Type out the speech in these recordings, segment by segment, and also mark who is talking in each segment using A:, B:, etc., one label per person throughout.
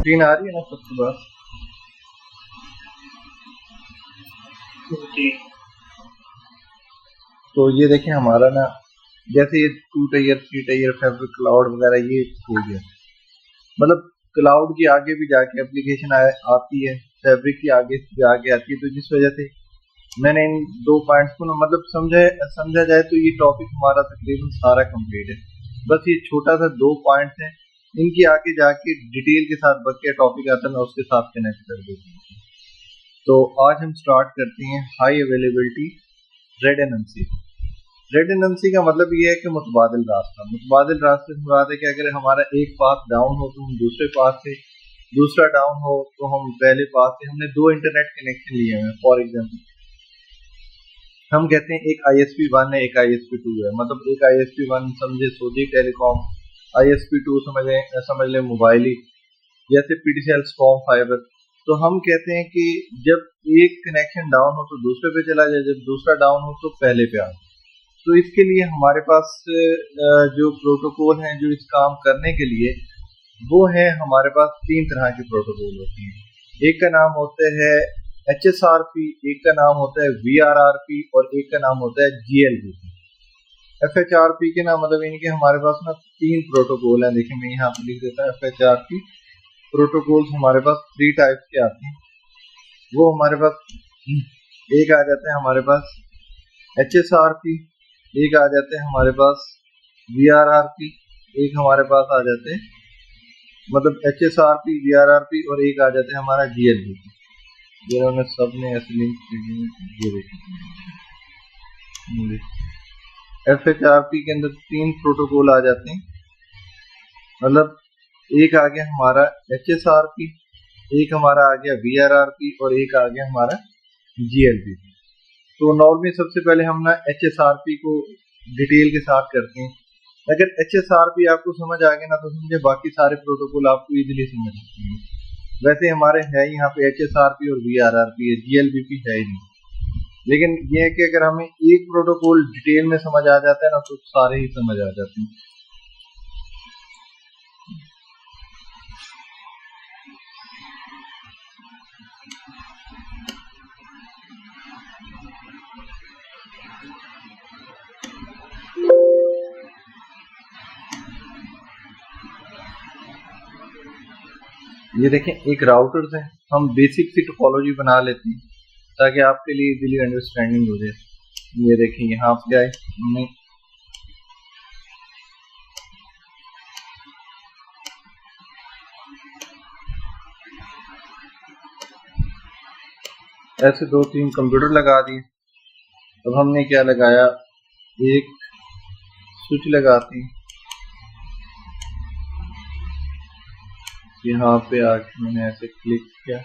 A: Screen आ रही है ना सबके पास? तो ये देखें हमारा ना, जैसे ये 2 टायर 3 टायर फैब्रिक क्लाउड वगैरह ये हो गया, मतलब क्लाउड की आगे भी जाके एप्लीकेशन आती है, फैब्रिक की आगे जाके आती है। तो जिस वजह से मैंने इन 2 पॉइंट्स को ना, मतलब समझा जाए तो ये टॉपिक हमारा तकरीबन सारा कंप्लीट है। बस ये छोटा सा 2 पॉइंट्स हैं, इनकी आगे जाके डिटेल के साथ बकिया टॉपिक आता है, मैं उसके साथ कनेक्ट कर देता हूँ। तो आज हम स्टार्ट करते हैं हाई अवेलेबिलिटी रेडंडेंसी। रेडंडेंसी का मतलब ये है कि मुतबादिल रास्ता। मुतबादिल रास्ते से मुराद है कि अगर हमारा एक पाथ डाउन हो तो हम दूसरे पाथ से, दूसरा डाउन हो तो हम पहले पाथ से, हमने 2 इंटरनेट कनेक्शन लिए हैं। फॉर एग्जांपल हम कहते हैं एक ISP1 है, एक ISP2 है। मतलब एक ISP1 समझे सऊदी टेलीकॉम, ISP2 समझ ले मोबाइल ही, जैसे PTCL स्कॉम फाइबर। तो हम कहते हैं कि जब एक कनेक्शन डाउन हो तो दूसरे पे चला जाए, जब दूसरा डाउन हो तो पहले पे आ। तो इसके लिए हमारे पास जो प्रोटोकॉल हैं जो इस काम करने के लिए, वो है हमारे पास 3 तरह के प्रोटोकॉल होते हैं। एक का नाम होता है HSRP, एक का नाम होता है VRRP और एक का नाम होता है GLBP। FHRP के नाम मतलब इनके हमारे पास ना 3 प्रोटोकॉल हैं। देखिए मैं यहाँ पर लिख देता हूँ FHRP प्रोटोकॉल्स हमारे पास 3 टाइप्स के आते हैं। वो हमारे पास एक आ जाता है हमारे पास HSRP, एक आ जाते हैं हमारे पास VRRP, एक हमारे पास आ जाते हैं मतलब HSRP VRRP और एक आ जाता है हमारा GLBP। जिन्होंने सबने ऐसे लिंक ये देखिए FHRP के अंदर 3 प्रोटोकॉल आ जाते हैं। मतलब एक आ गया हमारा HSRP, एक हमारा आ गया VRRP और एक आ गया हमारा GLBP। तो नॉर्मली सबसे पहले हम ना HSRP को डिटेल के साथ करते हैं। अगर HSRP आपको समझ आ गया ना तो समझे बाकी सारे प्रोटोकॉल आपको इजीली समझ सकते हैं। वैसे हमारे है यहाँ पे HSRP और VRRP है, GLBP है ही नहीं। लेकिन ये है कि अगर हमें एक प्रोटोकॉल डिटेल में समझ आ जाता है ना तो सारे ही समझ आ जाते हैं। ये देखें एक राउटर से हम बेसिक सी टोपोलॉजी बना लेते हैं ताकि आपके लिए इजीली अंडरस्टैंडिंग हो जाए। ये देखें यहाँ पे आए, हमने ऐसे 2-3 कंप्यूटर लगा दिए। अब हमने क्या लगाया, एक स्विच लगाते हैं। यहाँ पे आके मैंने ऐसे क्लिक किया,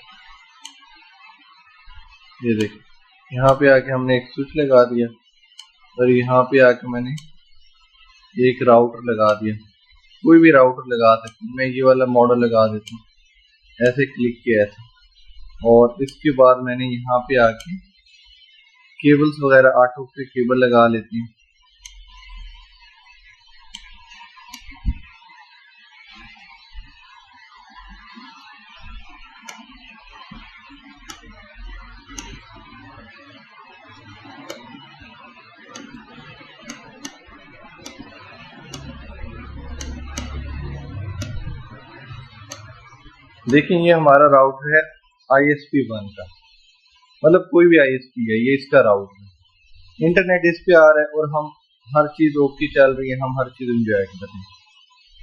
A: ये देखिए यहाँ पे आके हमने एक स्विच लगा दिया और यहाँ पे आके मैंने एक राउटर लगा दिया। कोई भी राउटर लगा सकते हैं, मैं ये वाला मॉडल लगा देता हूँ। ऐसे क्लिक किया ऐसे, और इसके बाद मैंने यहाँ पे आके केबल्स वगैरह 8 के केबल लगा लेते हैं। देखिए ये हमारा राउटर है ISP1 का, मतलब कोई भी ISP है, ये इसका राउटर है। इंटरनेट इस पे आ रहा है और हम हर चीज ओके चल रही है, हम हर चीज एंजॉय कर रहे हैं।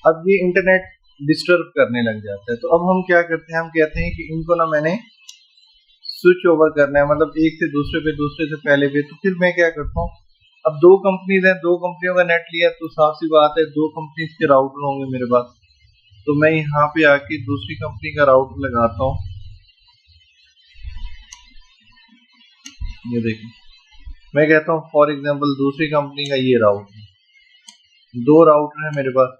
A: अब ये इंटरनेट डिस्टर्ब करने लग जाता है, तो अब हम क्या करते हैं, हम कहते हैं कि इनको ना मैंने स्विच ओवर करना है, मतलब एक से दूसरे पे, दूसरे से पहले पे। तो फिर मैं क्या करता हूँ, अब 2 कंपनीज हैं, 2 कंपनियों का नेट लिया तो साफ सी बात है 2 कंपनीज के राउटर होंगे मेरे पास। तो मैं यहाँ पे आके दूसरी कंपनी का राउटर लगाता हूँ। ये देखिए मैं कहता हूँ फॉर एग्जांपल दूसरी कंपनी का ये राउटर, 2 राउटर है मेरे पास।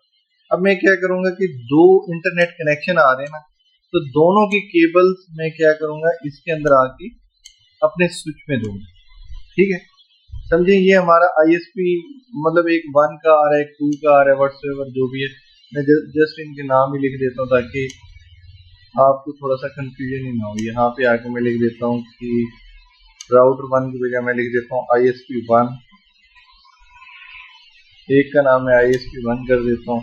A: अब मैं क्या करूंगा कि 2 इंटरनेट कनेक्शन आ रहे हैं ना, तो दोनों की केबल्स मैं क्या करूंगा इसके अंदर आके अपने स्विच में दूंगा। ठीक है, समझे ये हमारा ISP मतलब एक 1 का आ रहा है, एक 2 का आ रहा है, व्हाट्सएवर जो भी है। मैं जस्ट इनके नाम ही लिख देता हूँ ताकि आपको थोड़ा सा कंफ्यूजन ही ना हो। यहाँ पे आके मैं लिख देता हूँ कि राउटर 1 की जगह मैं लिख देता हूँ ISP1, एक का नाम है ISP1 कर देता हूँ,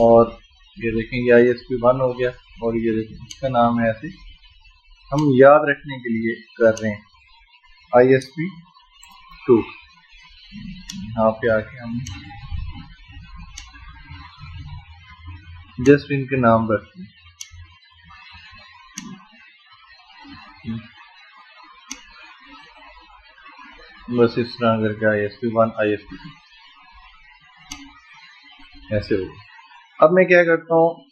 A: और ये देखें ये ISP1 हो गया, और ये देखें इसका नाम है ऐसे हम याद रखने के लिए कर रहे हैं ISP2। यहाँ पे आके हम जस्ट इनके नाम रखते हैं, बस इस तरह करके ISP1 ISP2 ऐसे हो। अब मैं क्या करता हूँ,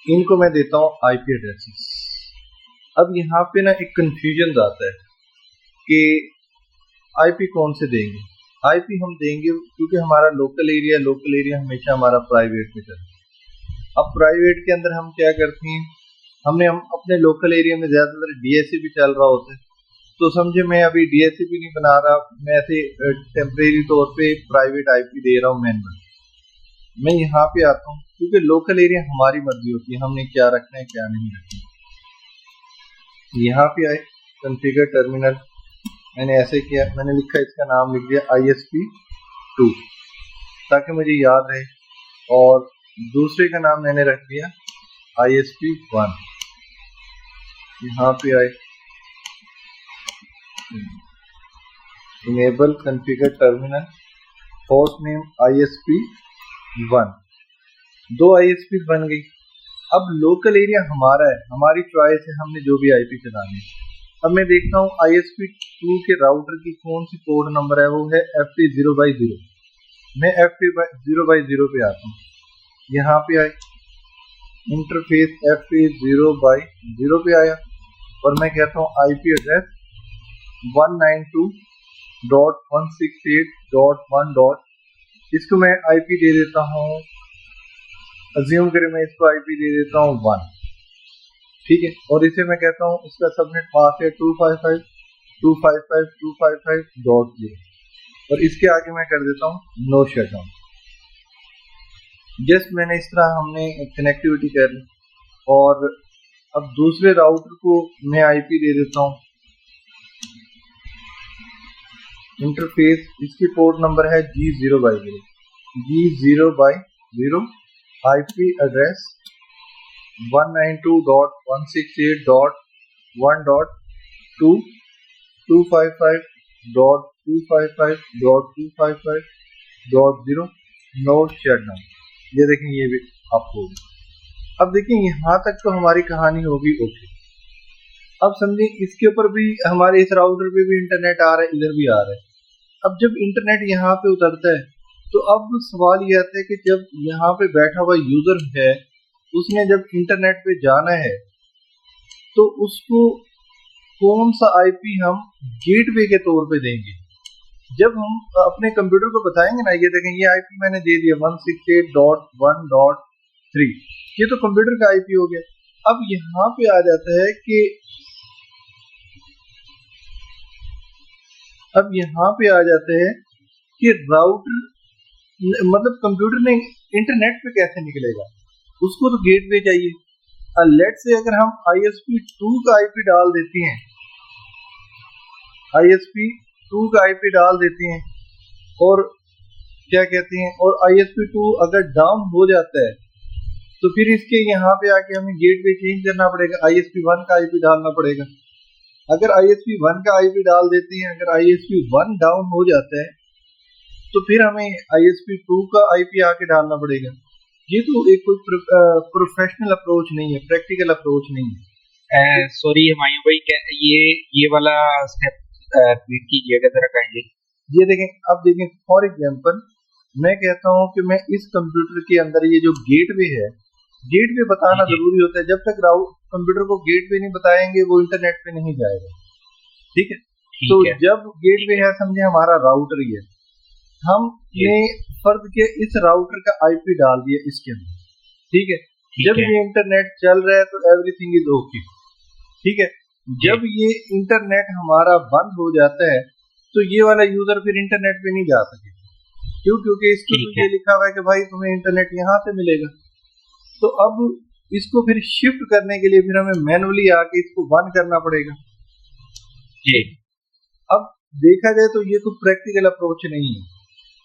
A: इनको मैं देता हूँ IP एड्रेसेस। अब यहाँ पे ना एक कंफ्यूजन आता है कि IP कौन से देंगे। IP हम देंगे क्योंकि हमारा लोकल एरिया हमेशा हमारा प्राइवेट में चलता है। अब प्राइवेट के अंदर हम क्या करते हैं, हम अपने लोकल एरिया में ज्यादातर DHCP चल रहा होता है, तो समझे मैं अभी DHCP नहीं बना रहा, मैं ऐसे टेम्परेरी तौर पे प्राइवेट IP दे रहा हूँ मैनुअल। मैं यहाँ पे आता हूँ क्योंकि लोकल एरिया हमारी मर्जी होती है, हमने क्या रखना है क्या नहीं रखना। यहाँ पे आए कॉन्फ़िगर टर्मिनल, मैंने ऐसे किया, मैंने लिखा इसका नाम लिख दिया ISP2 ताकि मुझे याद रहे, और दूसरे का नाम मैंने रख दिया ISP1। यहाँ पे आए enable configure terminal, host name ISP1, 2 ISP बन गई। अब लोकल एरिया हमारा है, हमारी चॉइस है, हमने जो भी IP चलानी है। अब मैं देखता हूँ ISP2 के राउटर की कौन सी पोर्ट नंबर है, वो है FP0/0। मैं FP0/0 पे आता हूँ, यहाँ पे आए इंटरफेस FP0/0 पे आया, और मैं कहता हूँ IP एड्रेस 192.168.1. इसको मैं IP दे देता हूँ, अज्यूम करें मैं इसको IP दे देता हूँ 1, ठीक है। और इसे मैं कहता हूँ इसका सबनेट मास्क है 255.255.255.0, और इसके आगे मैं कर देता हूँ नो शटडाउन। जस्ट मैंने इस तरह हमने कनेक्टिविटी कर ली, और अब दूसरे राउटर को मैं IP दे देता हूँ, इंटरफेस इसकी पोर्ट नंबर है G0/0, G0/0, IP address 192.168.1.2, 255.255.255.0, no shutdown. ये देखें ये भी आप हो गई। अब देखिए यहाँ तक तो हमारी कहानी होगी ओके। अब समझे इसके ऊपर भी हमारे इस राउटर पे भी इंटरनेट आ रहा है, इधर भी आ रहा है। अब जब इंटरनेट यहाँ पे उतरता है तो अब सवाल ये आता है कि जब यहाँ पे बैठा हुआ यूजर है, उसने जब इंटरनेट पे जाना है तो उसको कौन सा IP हम गेटवे के तौर पे देंगे। जब हम अपने कंप्यूटर को बताएंगे ना, ये देखें ये IP मैंने दे दिया 168.1.3, ये तो कंप्यूटर का IP हो गया। अब यहाँ पे आ जाता है कि राउटर मतलब कंप्यूटर ने इंटरनेट पे कैसे निकलेगा, उसको तो गेटवे चाहिए। लेट्स से अगर हम ISP2 का IP डाल देते हैं, ISP2 का IP डाल देते हैं, और क्या कहते हैं, और ISP2 अगर डाउन हो जाता है तो फिर इसके यहाँ पे आके हमें गेटवे चेंज करना पड़ेगा, ISP1 का IP डालना पड़ेगा। अगर ISP1 का IP डाल देते हैं, अगर ISP1 डाउन हो जाता है तो फिर हमें ISP2 का IP आके डालना पड़ेगा। ये तो एक कोई प्रोफेशनल अप्रोच नहीं है, प्रैक्टिकल अप्रोच नहीं है।
B: सॉरी हुमायूं भाई, ये वाला स्टेप रिपीट कीजिएगा जरा काइंडली।
A: ये देखें, अब देखें फॉर एग्जांपल मैं कहता हूँ कि मैं इस कंप्यूटर के अंदर ये जो गेटवे है, गेटवे बताना जरूरी होता है। जब तक कंप्यूटर को गेटवे नहीं बताएंगे वो इंटरनेट पे नहीं जाएगा, ठीक है। तो जब गेटवे है समझे हमारा राउटर ही है, हमने फर्ज किया इस राउटर का IP डाल दिया इसके अंदर, ठीक है। जब ये इंटरनेट चल रहा है तो एवरीथिंग इज ओके, ठीक है। जब ये इंटरनेट हमारा बंद हो जाता है तो ये वाला यूजर फिर इंटरनेट पे नहीं जा सकेगा। क्यों? क्योंकि इसके तो ये लिखा हुआ है कि भाई तुम्हें इंटरनेट यहाँ से मिलेगा। तो अब इसको फिर शिफ्ट करने के लिए फिर हमें मैनुअली आके इसको वन करना पड़ेगा
B: जी।
A: अब देखा जाए तो ये तो प्रैक्टिकल अप्रोच नहीं है।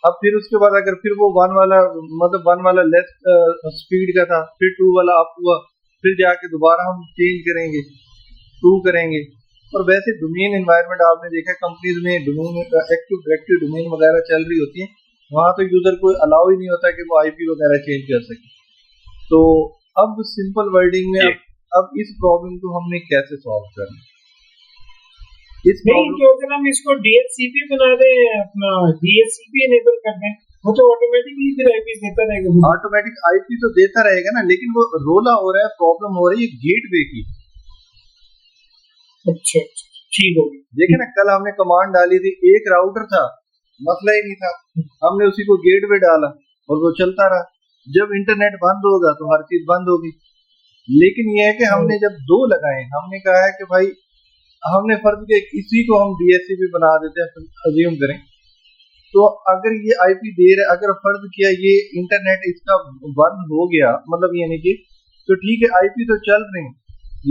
A: अब फिर उसके बाद अगर फिर वो वन वाला मतलब वन वाला लेस स्पीड का था, फिर टू वाला अप हुआ, फिर जाके दोबारा हम चेंज करेंगे, टू करेंगे। और वैसे डोमेन एनवायरनमेंट आपने देखा कंपनीज में डोमेन एक्टिव डायरेक्टरी डोमेन वगैरह चल रही होती है, वहां तो यूजर को अलाउ ही नहीं होता कि वो आईपी वगैरह चेंज कर सके। तो अब सिंपल वर्डिंग में अब इस प्रॉब्लम को हमने कैसे सॉल्व करना, इस
C: नहीं तो अगर हम इसको डीएचसीपी बना दें, अपना डीएचसीपी इनेबल कर दें, वो तो ऑटोमेटिकली फिर आईपी देता रहेगा।
A: ऑटोमेटिक आईपी तो देता रहेगा ना, लेकिन वो रोला हो रहा है, प्रॉब्लम हो रही है गेटवे की।
C: अच्छा ठीक हो गया।
A: देखिए ना, कल हमने कमांड डाली थी, एक राउटर था, मसला ही नहीं था, हमने उसी को गेटवे डाला और वो चलता रहा। जब इंटरनेट बंद होगा तो हर चीज बंद होगी। लेकिन यह है कि हमने जब दो लगाए, हमने कहा है कि भाई हमने फर्ज किया इसी को हम डीएचसीपी बना देते हैं, अज्यूम करें तो अगर ये आईपी दे रहा है, अगर फर्ज किया ये इंटरनेट इसका बंद हो गया, मतलब यानी कि तो ठीक है आईपी तो चल रहे हैं,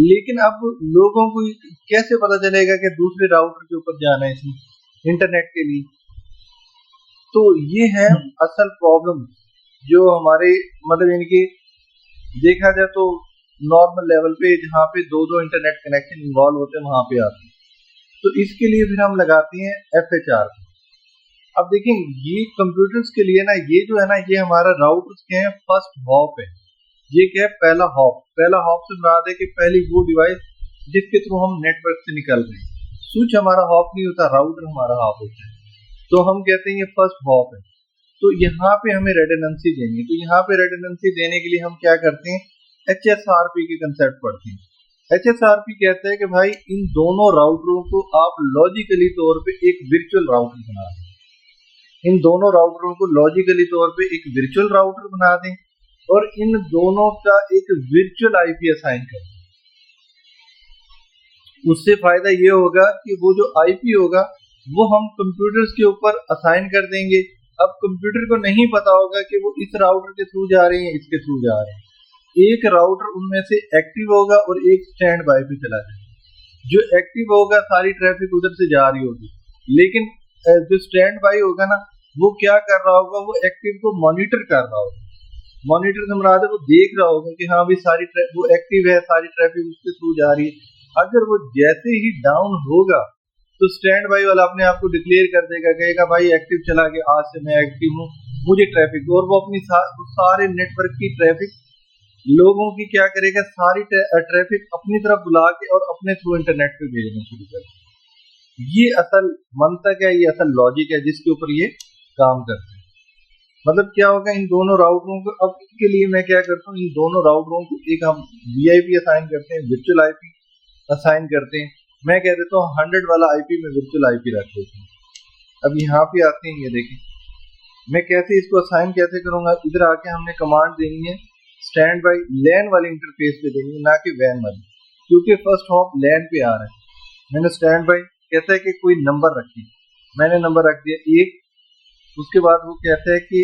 A: लेकिन अब लोगों को कैसे पता चलेगा कि दूसरे राउटर के ऊपर जाना है इसमें इंटरनेट के लिए। तो ये है असल प्रॉब्लम जो हमारे मतलब यानी कि देखा जाए तो नॉर्मल लेवल पे जहाँ पे दो दो इंटरनेट कनेक्शन इन्वॉल्व होते हैं वहां पे आते हैं। तो इसके लिए फिर हम लगाते हैं FHR। अब देखें ये कंप्यूटर्स के लिए ना, ये जो है ना, ये हमारा राउटर्स के हैं फर्स्ट हॉप है। ये क्या है, पहला हॉप। पहला हॉप से मुराद है कि पहली वो डिवाइस जिसके थ्रू हम नेटवर्क से निकल रहे हैं। स्विच हमारा हॉप नहीं होता, राउटर हमारा हॉप होता है, तो हम कहते हैं ये फर्स्ट हॉप है। तो यहाँ पे हमें रेडंडेंसी देनी है। तो यहाँ पे रेडंडेंसी देने के लिए हम क्या करते हैं, HSRP के कंसेप्ट पढ़ते हैं। HSRP कहते हैं कि भाई इन दोनों राउटरों को आप लॉजिकली तौर पे एक वर्चुअल राउटर बना दें। इन दोनों राउटरों को लॉजिकली तौर पे एक वर्चुअल राउटर बना दें और इन दोनों का एक वर्चुअल आईपी असाइन करें। उससे फायदा ये होगा कि वो जो आईपी होगा वो हम कंप्यूटर्स के ऊपर असाइन कर देंगे। अब कंप्यूटर को नहीं पता होगा कि वो इस राउटर के थ्रू जा रहे हैं, इसके थ्रू जा रहे हैं। एक राउटर उनमें से एक्टिव होगा और एक स्टैंड बाय पे चला जाएगा। जो एक्टिव होगा सारी ट्रैफिक उधर से जा रही होगी, लेकिन जो स्टैंड बाय होगा ना, वो क्या कर रहा होगा, वो एक्टिव को मॉनिटर कर रहा होगा। मॉनिटर से मुराद है वो देख रहा होगा कि हाँ भाई सारी वो एक्टिव है, सारी ट्रैफिक उसके थ्रू जा रही है। अगर वो जैसे ही डाउन होगा तो स्टैंड बाय वाला अपने आप को डिक्लेयर कर देगा, कहेगा भाई एक्टिव चला गया, आज से मैं एक्टिव हूँ, मुझे ट्रैफिक। और वो अपनी सारे नेटवर्क की ट्रैफिक लोगों की क्या करेगा, सारी ट्रैफिक अपनी तरफ बुला के और अपने थ्रू इंटरनेट पे भेजना शुरू करेगा। ये असल मंतक है, ये असल लॉजिक है जिसके ऊपर ये काम करते हैं। मतलब क्या होगा, इन दोनों राउटरों को, अब इसके लिए मैं क्या करता हूँ, इन दोनों राउटरों को एक हम VIP असाइन करते हैं, वर्चुअल आईपी असाइन करते हैं। मैं कह देता हूँ 100 वाला आईपी में वर्चुअल आईपी रख देता हूँ। अब यहाँ पे आते हैं, ये देखें मैं कैसे इसको असाइन कैसे करूंगा। इधर आके हमने कमांड देनी है स्टैंड बाय लैन वाले इंटरफेस पे देनी है, ना कि वैन वाली, क्योंकि फर्स्ट हॉप लैन पे आ रहा है। मैंने स्टैंड बाय कहता है कि कोई नंबर रखिए, मैंने नंबर रख दिया 1। उसके बाद वो कहता है कि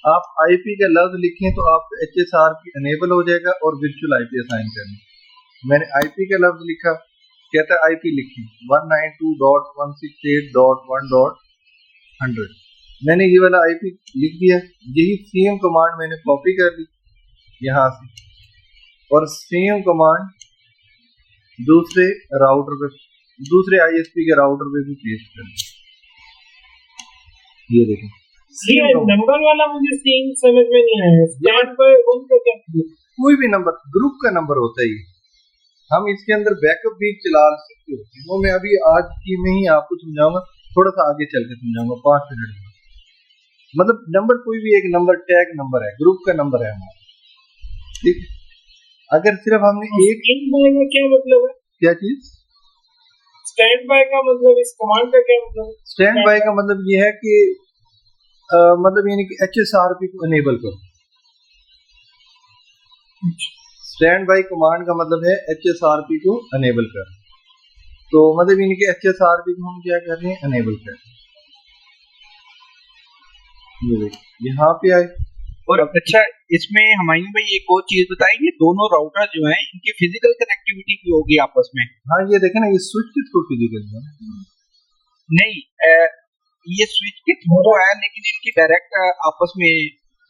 A: आप आईपी का लफ्ज लिखें तो आपका HSRP अनेबल हो जाएगा और वर्चुअल आईपी असाइन करनी। मैंने आईपी का लफ्ज लिखा, कहता है आईपी लिखी 192.168.1.100। मैंने ये वाला आईपी लिख दिया। यही सेम कमांड मैंने कॉपी कर ली यहाँ से और सेम कमांड दूसरे राउटर पे, दूसरे ISP के राउटर पे भी पेस्ट कर दी। ये देखें
C: नंबर वाला मुझे सीन समझ में नहीं आया। स्टैंड बाय उनका क्या,
A: कोई भी नंबर ग्रुप का नंबर होता है। हम इसके अंदर बैकअप भी चला सकते होते हैं, वो मैं अभी आज की में ही आपको समझाऊंगा, थोड़ा सा आगे चल के समझाऊंगा 5 मिनट में। मतलब नंबर कोई भी एक नंबर टैग नंबर है, ग्रुप का नंबर है हमारा, ठीक। अगर सिर्फ हमने एक
C: स्टैंड बाय का क्या मतलब है,
A: क्या चीज
C: स्टैंड बाय का मतलब, इस कमांड का क्या मतलब?
A: स्टैंड बाय का मतलब ये है कि मतलब यानी कि HSRP को अनेबल करो। स्टैंड बाय कमांड का मतलब है HSRP को अनेबल कर। तो मतलब यानी कि HSRP को हम क्या कर रहे हैं, अनेबल कर। ये देखिए यहाँ पे आए
B: और अच्छा, इसमें हमायूं भाई एक और चीज बताएंगे, दोनों राउटर जो हैं इनकी फिजिकल कनेक्टिविटी भी होगी आपस में?
A: हाँ ये देखें ना, ये स्विच के थ्रू फिजिकल है।
B: नहीं, ये स्विच के थ्रू तो है, लेकिन इनकी डायरेक्ट आपस में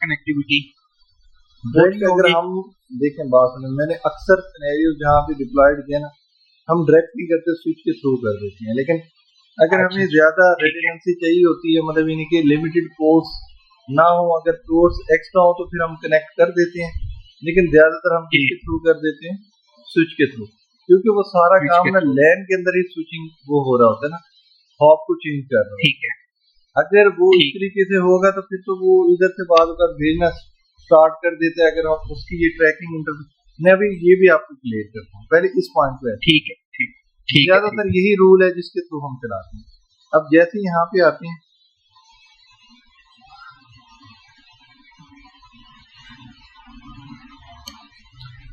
B: कनेक्टिविटी वो
A: डायरेक्ट
B: नहीं
A: अगर
B: होगी?
A: हम देखें, बात सुने, मैंने अक्सर सिनेरियो जहाँ पे डिप्लॉयड किया ना, हम डायरेक्ट नहीं करते, स्विच के थ्रू कर देते हैं। लेकिन अगर
B: अच्छा
A: हमें
B: अच्छा,
A: ज्यादा
B: ठीक है।
A: रेडिडेंसी चाहिए होती है, मतलब यानी कि लिमिटेड पोर्ट्स ना हो, अगर पोर्ट्स एक्स्ट्रा हो तो फिर हम कनेक्ट कर देते हैं, लेकिन ज्यादातर हम
B: जी,
A: किसके थ्रू कर देते हैं, स्विच के थ्रू, क्योंकि वो सारा
B: स्विच
A: काम
B: के
A: ना
B: थ्रू,
A: लैन के अंदर ही स्विचिंग वो हो रहा होता है ना, हॉप को चेंज कर रहा होता
B: ठीक है,
A: है। अगर वो इस
B: ठीक है,
A: तरीके से होगा तो फिर तो वो इधर से बाद का भेजना स्टार्ट कर देता है। अगर हम उसकी ये ट्रैकिंग इंटरफेस, मैं अभी ये भी आपको क्लियर करता हूँ, पहले इस पॉइंट पे आते
B: ठीक है, ठीक,
A: हैं।
B: ठीक है, ठीक
A: ज्यादातर यही रूल है जिसके थ्रू हम चलाते हैं। अब जैसे ही यहाँ पे आते हैं,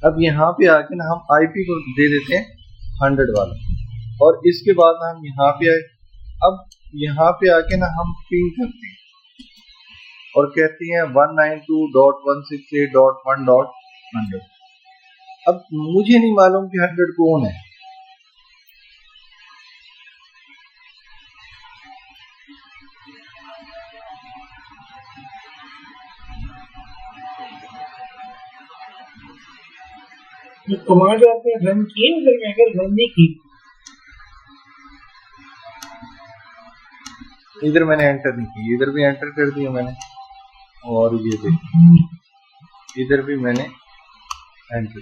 A: अब यहाँ पे आके ना हम आईपी को दे देते हैं 100 वाला, और इसके बाद ना हम यहाँ पे आए। अब यहाँ पे आके ना हम पिंग करते हैं और कहते हैं 192.168.1.100। अब मुझे नहीं मालूम कि 100 कौन है।
C: ये कमांड आपने रन की है, अगर रन नहीं की
A: इधर मैंने एंटर नहीं की, इधर भी एंटर कर दिया मैंने, और ये देखिए इधर भी मैंने एंटर,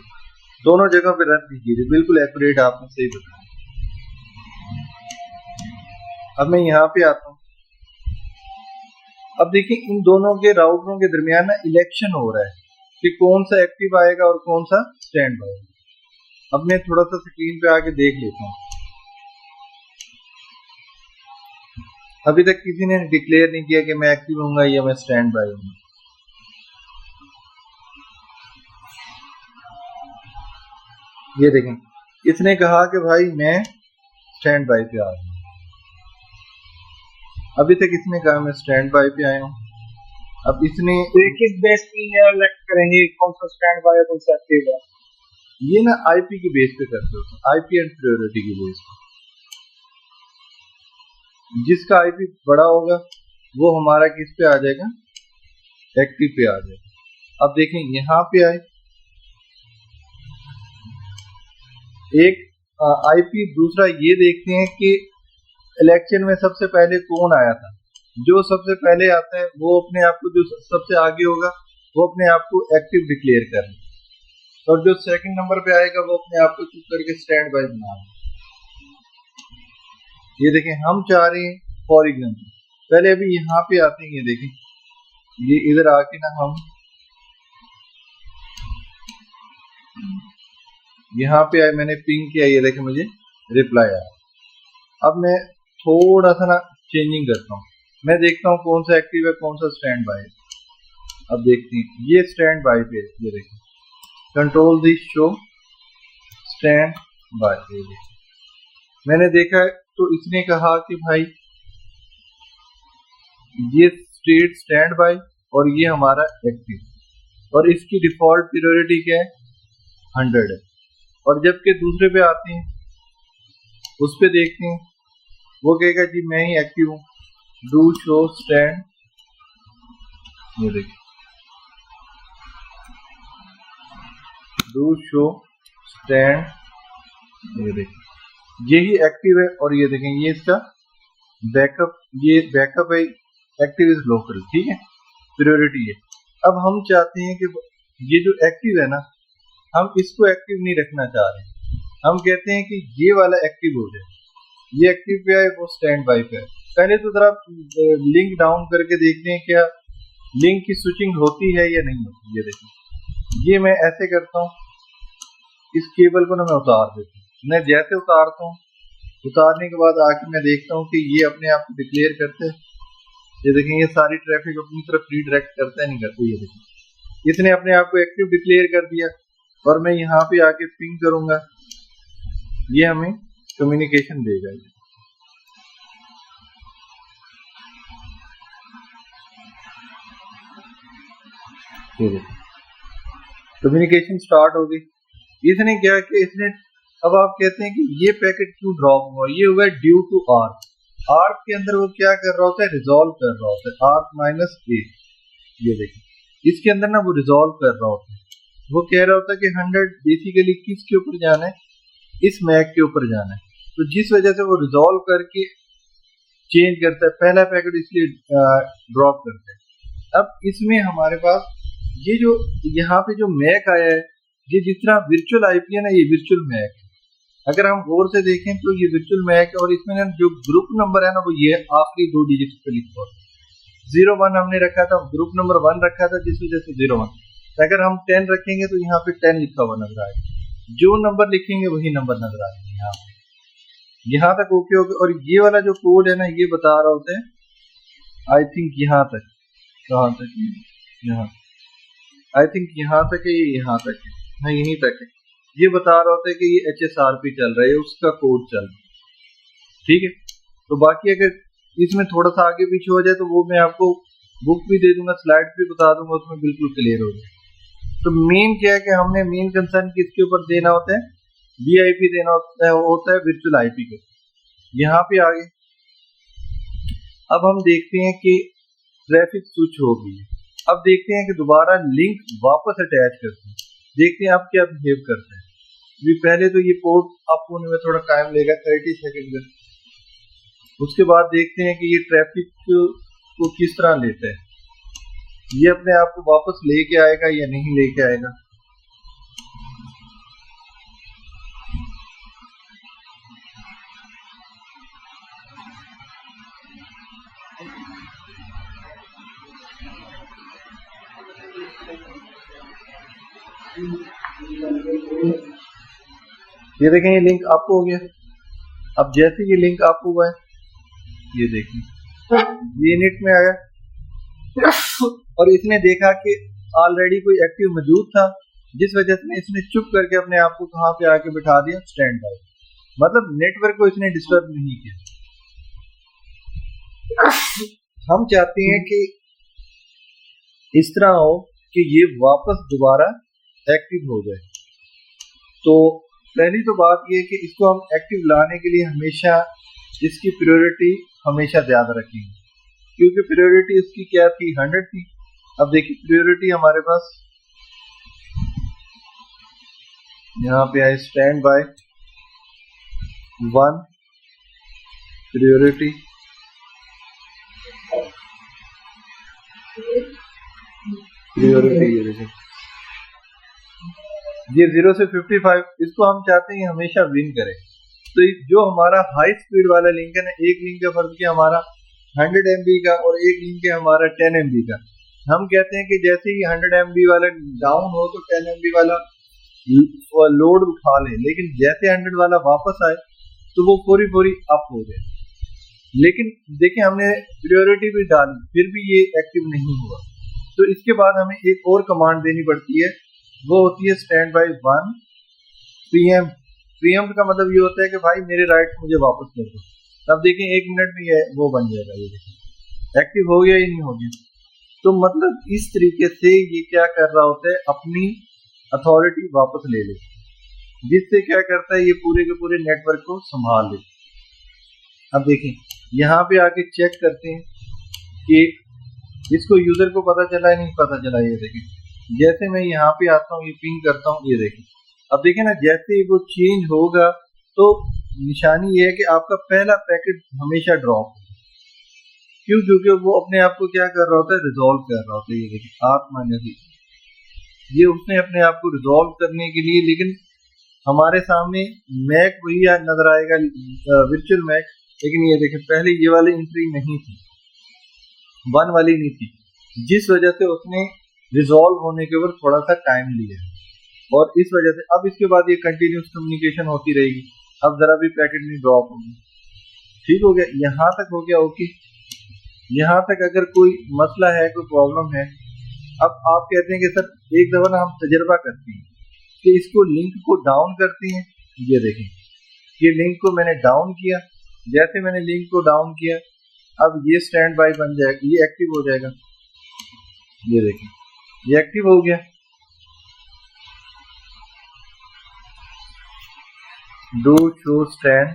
A: दोनों जगह पे रन नहीं की थी, बिल्कुल एक्यूरेट, आपने सही बताया। अब मैं यहाँ पे आता हूँ। अब देखिए इन दोनों के राउटरों के दरमियान ना इलेक्शन हो रहा है कि कौन सा एक्टिव आएगा और कौन सा स्टैंड आएगा। अब मैं थोड़ा सा स्क्रीन पे आके देख लेता हूँ। अभी तक किसी ने डिक्लेयर नहीं किया कि मैं एक्टिव हूँगा या मैं स्टैंड बाय हूँ। ये देखें, इसने कहा कि भाई मैं स्टैंड बाय पे आ रहा हूँ। अभी तक इसने कहा मैं स्टैंड बाय पे आया हूँ। अब इसने
C: तो ये किस बेस पे इलेक्ट करेंगे कौन सा स्टैंड बाय कौन सा एक्टिव है?
A: ये ना आईपी के बेस पे करते होते हैं, आईपी एंड प्रायोरिटी के बेस पे। जिसका आईपी बड़ा होगा वो हमारा किस पे आ जाएगा, एक्टिव पे आ जाएगा। अब देखें यहाँ पे आए, एक आईपी, दूसरा ये देखते हैं कि इलेक्शन में सबसे पहले कौन आया था। जो सबसे पहले आता है वो अपने आप को, जो सबसे आगे होगा वो अपने आप को एक्टिव डिक्लेयर कर ले, और जो सेकंड नंबर पे आएगा वो अपने आप को चुप करके स्टैंड बाय बना ले। ये देखें, हम चाह रहे हैं फॉर एग्जाम्पल, पहले अभी यहाँ पे आते हैं, ये देखें, ये इधर आके ना हम यहाँ पे आए, मैंने पिंग किया, ये देखें मुझे रिप्लाई आया। अब मैं थोड़ा सा ना चेंजिंग करता हूँ, मैं देखता हूँ कौन सा एक्टिव है कौन सा स्टैंड बाय है। अब देखते हैं, ये स्टैंड बाय पे, ये देखें, control this show stand by, ये देखें, मैंने देखा है, तो इसने कहा कि भाई ये स्टेट स्टैंड बाय और ये हमारा एक्टिव, और इसकी डिफॉल्ट प्रायोरिटी क्या है, 100 है। और जबकि दूसरे पे आते हैं, उस पे देखते हैं, वो कहेगा जी मैं ही एक्टिव हूँ, डू शो स्टैंड, ये देखिए, डू शो स्टैंड, ये देखिए, यही एक्टिव है। और ये देखें, ये इसका बैकअप, ये बैकअप है, एक्टिव इज लोकल, ठीक है, प्रायोरिटी है। अब हम चाहते हैं कि ये जो एक्टिव है ना, हम इसको एक्टिव नहीं रखना चाह रहे, हम कहते हैं कि ये वाला एक्टिव हो जाए, ये एक्टिव पे है, वो स्टैंड बाय पे है। पहले तो जरा लिंक डाउन करके देखते हैं क्या लिंक की स्विचिंग होती है या नहीं होती। ये देखिए, ये मैं ऐसे करता हूँ, इस केबल को ना मैं उतार देता हूँ। मैं जैसे उतारता हूँ, उतारने के बाद आके मैं देखता हूँ कि ये अपने आप को डिक्लेयर करते हैं। ये देखें, ये सारी ट्रैफिक अपनी तरफ रीडायरेक्ट करता है, नहीं करते। ये देखें, इसने अपने आप को एक्टिव डिक्लेयर कर दिया, और मैं यहाँ पे आके पिंग करूंगा, ये हमें कम्युनिकेशन देगा। ये देखिए कम्युनिकेशन स्टार्ट हो गई। इसने क्या कि इसने अब आप कहते हैं कि ये पैकेट क्यों ड्रॉप हुआ, ये हुआ ड्यू टू आर्क। आर्क के अंदर वो क्या कर रहा होता है, रिजॉल्व कर रहा होता है, आर्क माइनस ए। ये देखिए इसके अंदर ना वो रिजॉल्व कर रहा होता है, वो कह रहा होता है कि 100 बेसिकली किसके ऊपर जाना है, इस मैक के ऊपर जाना है। तो जिस वजह से वो रिजॉल्व करके चेंज करता है, पहला पैकेट इसलिए ड्रॉप करता है। अब इसमें हमारे पास ये जो यहाँ पे जो मैक आया है, ये जिस तरह वर्चुअल आईपी है ना, ये वर्चुअल मैक है। अगर हम गौर से देखें तो ये वर्चुअल मैक है, और इसमें ना जो ग्रुप नंबर है ना वो ये आखिरी 2 डिजिट पे लिखा होता है। 01 हमने रखा था, ग्रुप नंबर 1 रखा था, जिस वजह से 01। अगर हम 10 रखेंगे तो यहाँ पे 10 लिखा हुआ नजर आएगा, जो नंबर लिखेंगे वही नंबर नजर आएगा। यहाँ तक ओके हो गया। और ये वाला जो कोड है ना, ये बता रहा होता है, आई थिंक यहाँ तक, कहाँ तक, यहाँ, आई थिंक यहाँ तक है, यहाँ तक है, हाँ यहीं तक है। ये बता रहा होता है कि ये HSRP चल रहा है, उसका कोड चल रहा है, ठीक है। तो बाकी अगर इसमें थोड़ा सा आगे पीछे हो जाए तो वो मैं आपको बुक भी दे दूंगा, स्लाइड भी बता दूंगा, उसमें बिल्कुल क्लियर हो जाए। तो मेन क्या है कि हमने मेन कंसर्न किसके ऊपर देना होता है, VIP देना होता है वर्चुअल आईपी को। यहाँ पे आगे अब हम देखते हैं कि ट्रैफिक स्विच हो गई। अब देखते हैं कि दोबारा लिंक वापस अटैच करते हैं, देखते हैं आप क्या बिहेव करते हैं। भी पहले तो ये पोर्ट अप होने में थोड़ा टाइम लेगा, 30 सेकंड का। उसके बाद देखते हैं कि ये ट्रैफिक को किस तरह लेता है, ये अपने आप को वापस लेके आएगा या नहीं लेके आएगा। ये देखें ये लिंक अप हो गया। अब जैसे ये लिंक अप हुआ है, ये देखिए ये इनिट में आया, और इसने देखा कि ऑलरेडी कोई एक्टिव मौजूद था, जिस वजह से इसने चुप करके अपने आप को कहाँ पे आके बिठा दिया, स्टैंड बाय। मतलब नेटवर्क को इसने डिस्टर्ब नहीं किया। हम चाहते हैं कि इस तरह हो कि ये वापस दोबारा एक्टिव हो जाए। तो पहली तो बात ये कि इसको हम एक्टिव लाने के लिए हमेशा इसकी प्रायोरिटी हमेशा ज्यादा रखेंगे, क्योंकि प्रायोरिटी इसकी क्या थी, 100 थी। अब देखिए प्रायोरिटी हमारे पास यहाँ पे है स्टैंड बाय 1 प्रायोरिटी, ये देखिए ये 0 से 55, इसको हम चाहते हैं हमेशा विन करे। तो जो हमारा हाई स्पीड वाला लिंक है ना, एक लिंक का फर्क है हमारा 100 MB का, और एक लिंक है हमारा 10 MB का। हम कहते हैं कि जैसे ही 100 MB वाला डाउन हो तो 10 MB वाला लोड उठा ले, लेकिन जैसे 100 वाला वापस आए तो वो पूरी अप हो जाए। लेकिन देखिए हमने प्रायोरिटी भी डाली, फिर भी ये एक्टिव नहीं हुआ। तो इसके बाद हमें एक और कमांड देनी पड़ती है, वो होती है स्टैंड बाय 1 प्रीएम्प्ट। प्रीएम्प्ट का मतलब ये होता है कि भाई मेरे राइट मुझे वापस कर दो। तब देखें 1 मिनट में ये वो बन जाएगा, ये देखिए एक्टिव हो गया या नहीं हो गया। तो मतलब इस तरीके से ये क्या कर रहा होता है, अपनी अथॉरिटी वापस ले ले, जिससे क्या करता है ये पूरे के पूरे नेटवर्क को संभाल ले। अब देखें यहाँ पे आके चेक करते हैं कि इसको यूजर को पता चला है नहीं पता चला। ये देखें जैसे मैं यहाँ पे आता हूँ, ये पिंग करता हूँ, ये देखें अब देखें ना, जैसे वो चेंज होगा तो निशानी ये है कि आपका पहला पैकेट हमेशा ड्रॉप हो। क्यों? क्योंकि वो अपने आप को क्या कर रहा होता है, रिजॉल्व कर रहा होता है। ये देखिए आर्क माइनस ये उसने अपने आप को रिजॉल्व करने के लिए, लेकिन हमारे सामने मैक वही नजर आएगा वर्चुअल मैक, लेकिन ये देखें पहले ये वाली एंट्री नहीं थी, 1 वाली नहीं थी, जिस वजह से उसने रिजॉल्व होने के ऊपर थोड़ा सा टाइम लिया, और इस वजह से अब इसके बाद ये कंटिन्यूस कम्युनिकेशन होती रहेगी। अब जरा भी पैकेट नहीं ड्रॉप होगी। ठीक हो गया, यहाँ तक हो गया ओके। यहाँ तक अगर कोई मसला है, कोई प्रॉब्लम है, अब आप कहते हैं कि सर एक दफा ना हम तजर्बा करते हैं कि इसको लिंक को डाउन करते हैं। ये देखें ये लिंक को मैंने डाउन किया, जैसे मैंने लिंक को डाउन किया अब ये स्टैंड बाय बन जाएगा, ये एक्टिव हो जाएगा। ये देखें ये एक्टिव हो गया। डू शो स्टैंड,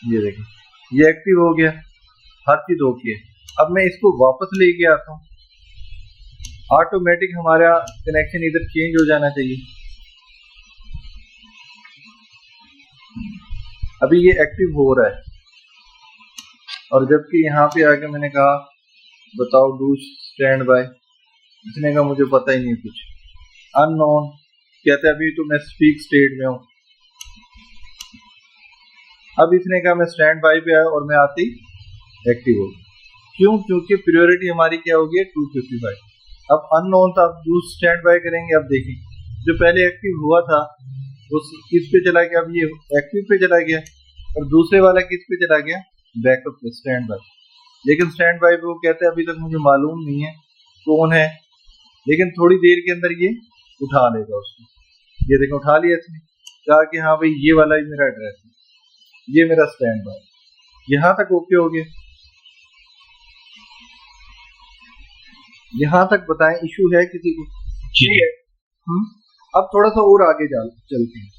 A: ये देखिए ये एक्टिव हो गया, हर चीज ओके है। अब मैं इसको वापस लेके आता हूँ, ऑटोमेटिक हमारा कनेक्शन इधर चेंज हो जाना चाहिए। अभी ये एक्टिव हो रहा है, और जबकि यहाँ पे आके मैंने कहा बताओ डू स्टैंड बाय, इसने कहा मुझे पता ही नहीं कुछ, अननोन कहते अभी तो मैं स्पीक स्टेट में हूँ। अब इसने कहा मैं स्टैंड बाय पे आया और मैं आते ही एक्टिव हो गया। क्यों? क्योंकि प्रायोरिटी हमारी क्या होगी 255। अब अननोन था, अब डू स्टैंड बाय करेंगे। अब देखिए जो पहले एक्टिव हुआ था उस किस पे चला गया, अब ये एक्टिव पे चला गया, और दूसरे वाला किस पे चला गया, बैकअप पे, स्टैंड बाय। लेकिन स्टैंड बाय पे वो कहते हैं अभी तक मुझे मालूम नहीं है कौन है, लेकिन थोड़ी देर के अंदर ये उठा लेगा उसको। ये देखो उठा लिया इसने, कहा कि हाँ भाई ये वाला ही मेरा एड्रेस है, ये मेरा स्टैंड बाय। यहाँ तक ओके हो गया, यहाँ तक बताएं इशू है किसी को?
B: ठीक है।
A: अब थोड़ा सा और आगे चलते हैं।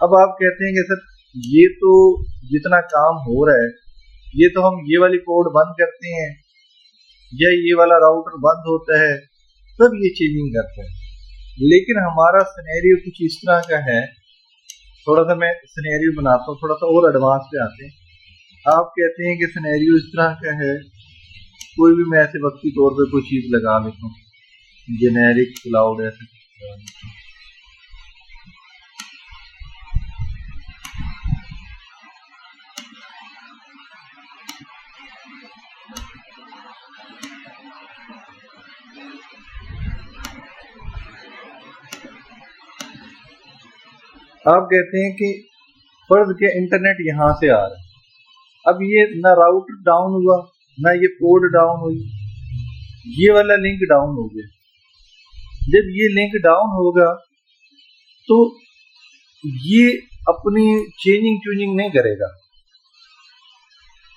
A: अब आप कहते हैं कि सर ये तो जितना काम हो रहा है, ये तो हम ये वाली पोर्ट बंद करते हैं या ये वाला राउटर बंद होता है तब ये चेंजिंग करता है, लेकिन हमारा सिनेरियो कुछ इस तरह का है। थोड़ा सा मैं सिनेरियो बनाता हूँ, थोड़ा सा और एडवांस पे आते हैं। आप कहते हैं कि सिनेरियो इस तरह का है, कोई भी मैं ऐसे वक्ती तौर पे कोई चीज लगा लेता हूँ, जेनेरिक क्लाउड ऐसे। आप कहते हैं कि फर्ज के इंटरनेट यहाँ से आ रहा है, अब ये ना राउटर डाउन हुआ ना ये पोर्ट डाउन हुई, ये वाला लिंक डाउन हो गया। जब ये लिंक डाउन होगा तो ये अपनी चेंजिंग ट्यूनिंग नहीं करेगा।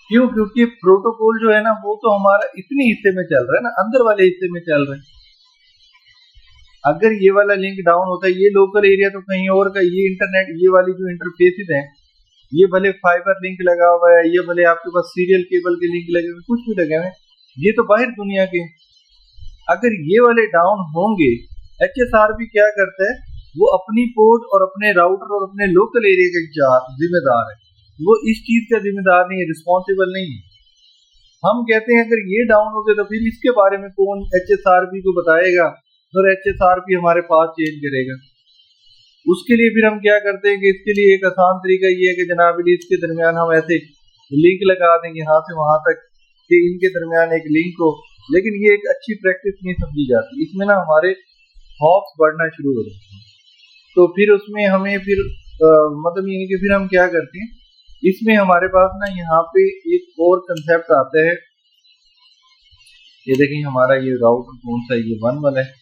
A: क्यों? क्योंकि प्रोटोकॉल जो है ना वो तो हमारा इतने हिस्से में चल रहा है ना, अंदर वाले हिस्से में चल रहा है। अगर ये वाला लिंक डाउन होता है, ये लोकल एरिया तो कहीं और का, ये इंटरनेट, ये वाली जो इंटरफेसेस हैं, ये भले फाइबर लिंक लगा हुआ है, ये भले आपके पास सीरियल केबल के लिंक लगे हुए, कुछ भी लगे हुए, ये तो बाहर दुनिया के। अगर ये वाले डाउन होंगे, HSRP क्या करता है, वो अपनी पोर्ट और अपने राउटर और अपने लोकल एरिया का जिम्मेदार है, वो इस चीज का जिम्मेदार नहीं है, रिस्पॉन्सिबल नहीं है। हम कहते हैं अगर ये डाउन हो गए तो फिर इसके बारे में कौन HSRP को बताएगा, और HSRP हमारे पास चेंज करेगा। उसके लिए फिर हम क्या करते हैं कि इसके लिए एक आसान तरीका ये है कि जनाब इसके दरमियान हम ऐसे लिंक लगा दें यहाँ से वहां तक कि इनके दरमियान एक लिंक हो, लेकिन ये एक अच्छी प्रैक्टिस नहीं समझी जाती। इसमें ना हमारे हॉप्स बढ़ना शुरू हो जाते हैं, तो फिर उसमें हमें फिर मतलब ये कि फिर हम क्या करते हैं, इसमें हमारे पास ना यहाँ पे एक और कंसेप्ट आता है। ये देखिए हमारा ये राउटर कौन सा है, ये 1 वाला है।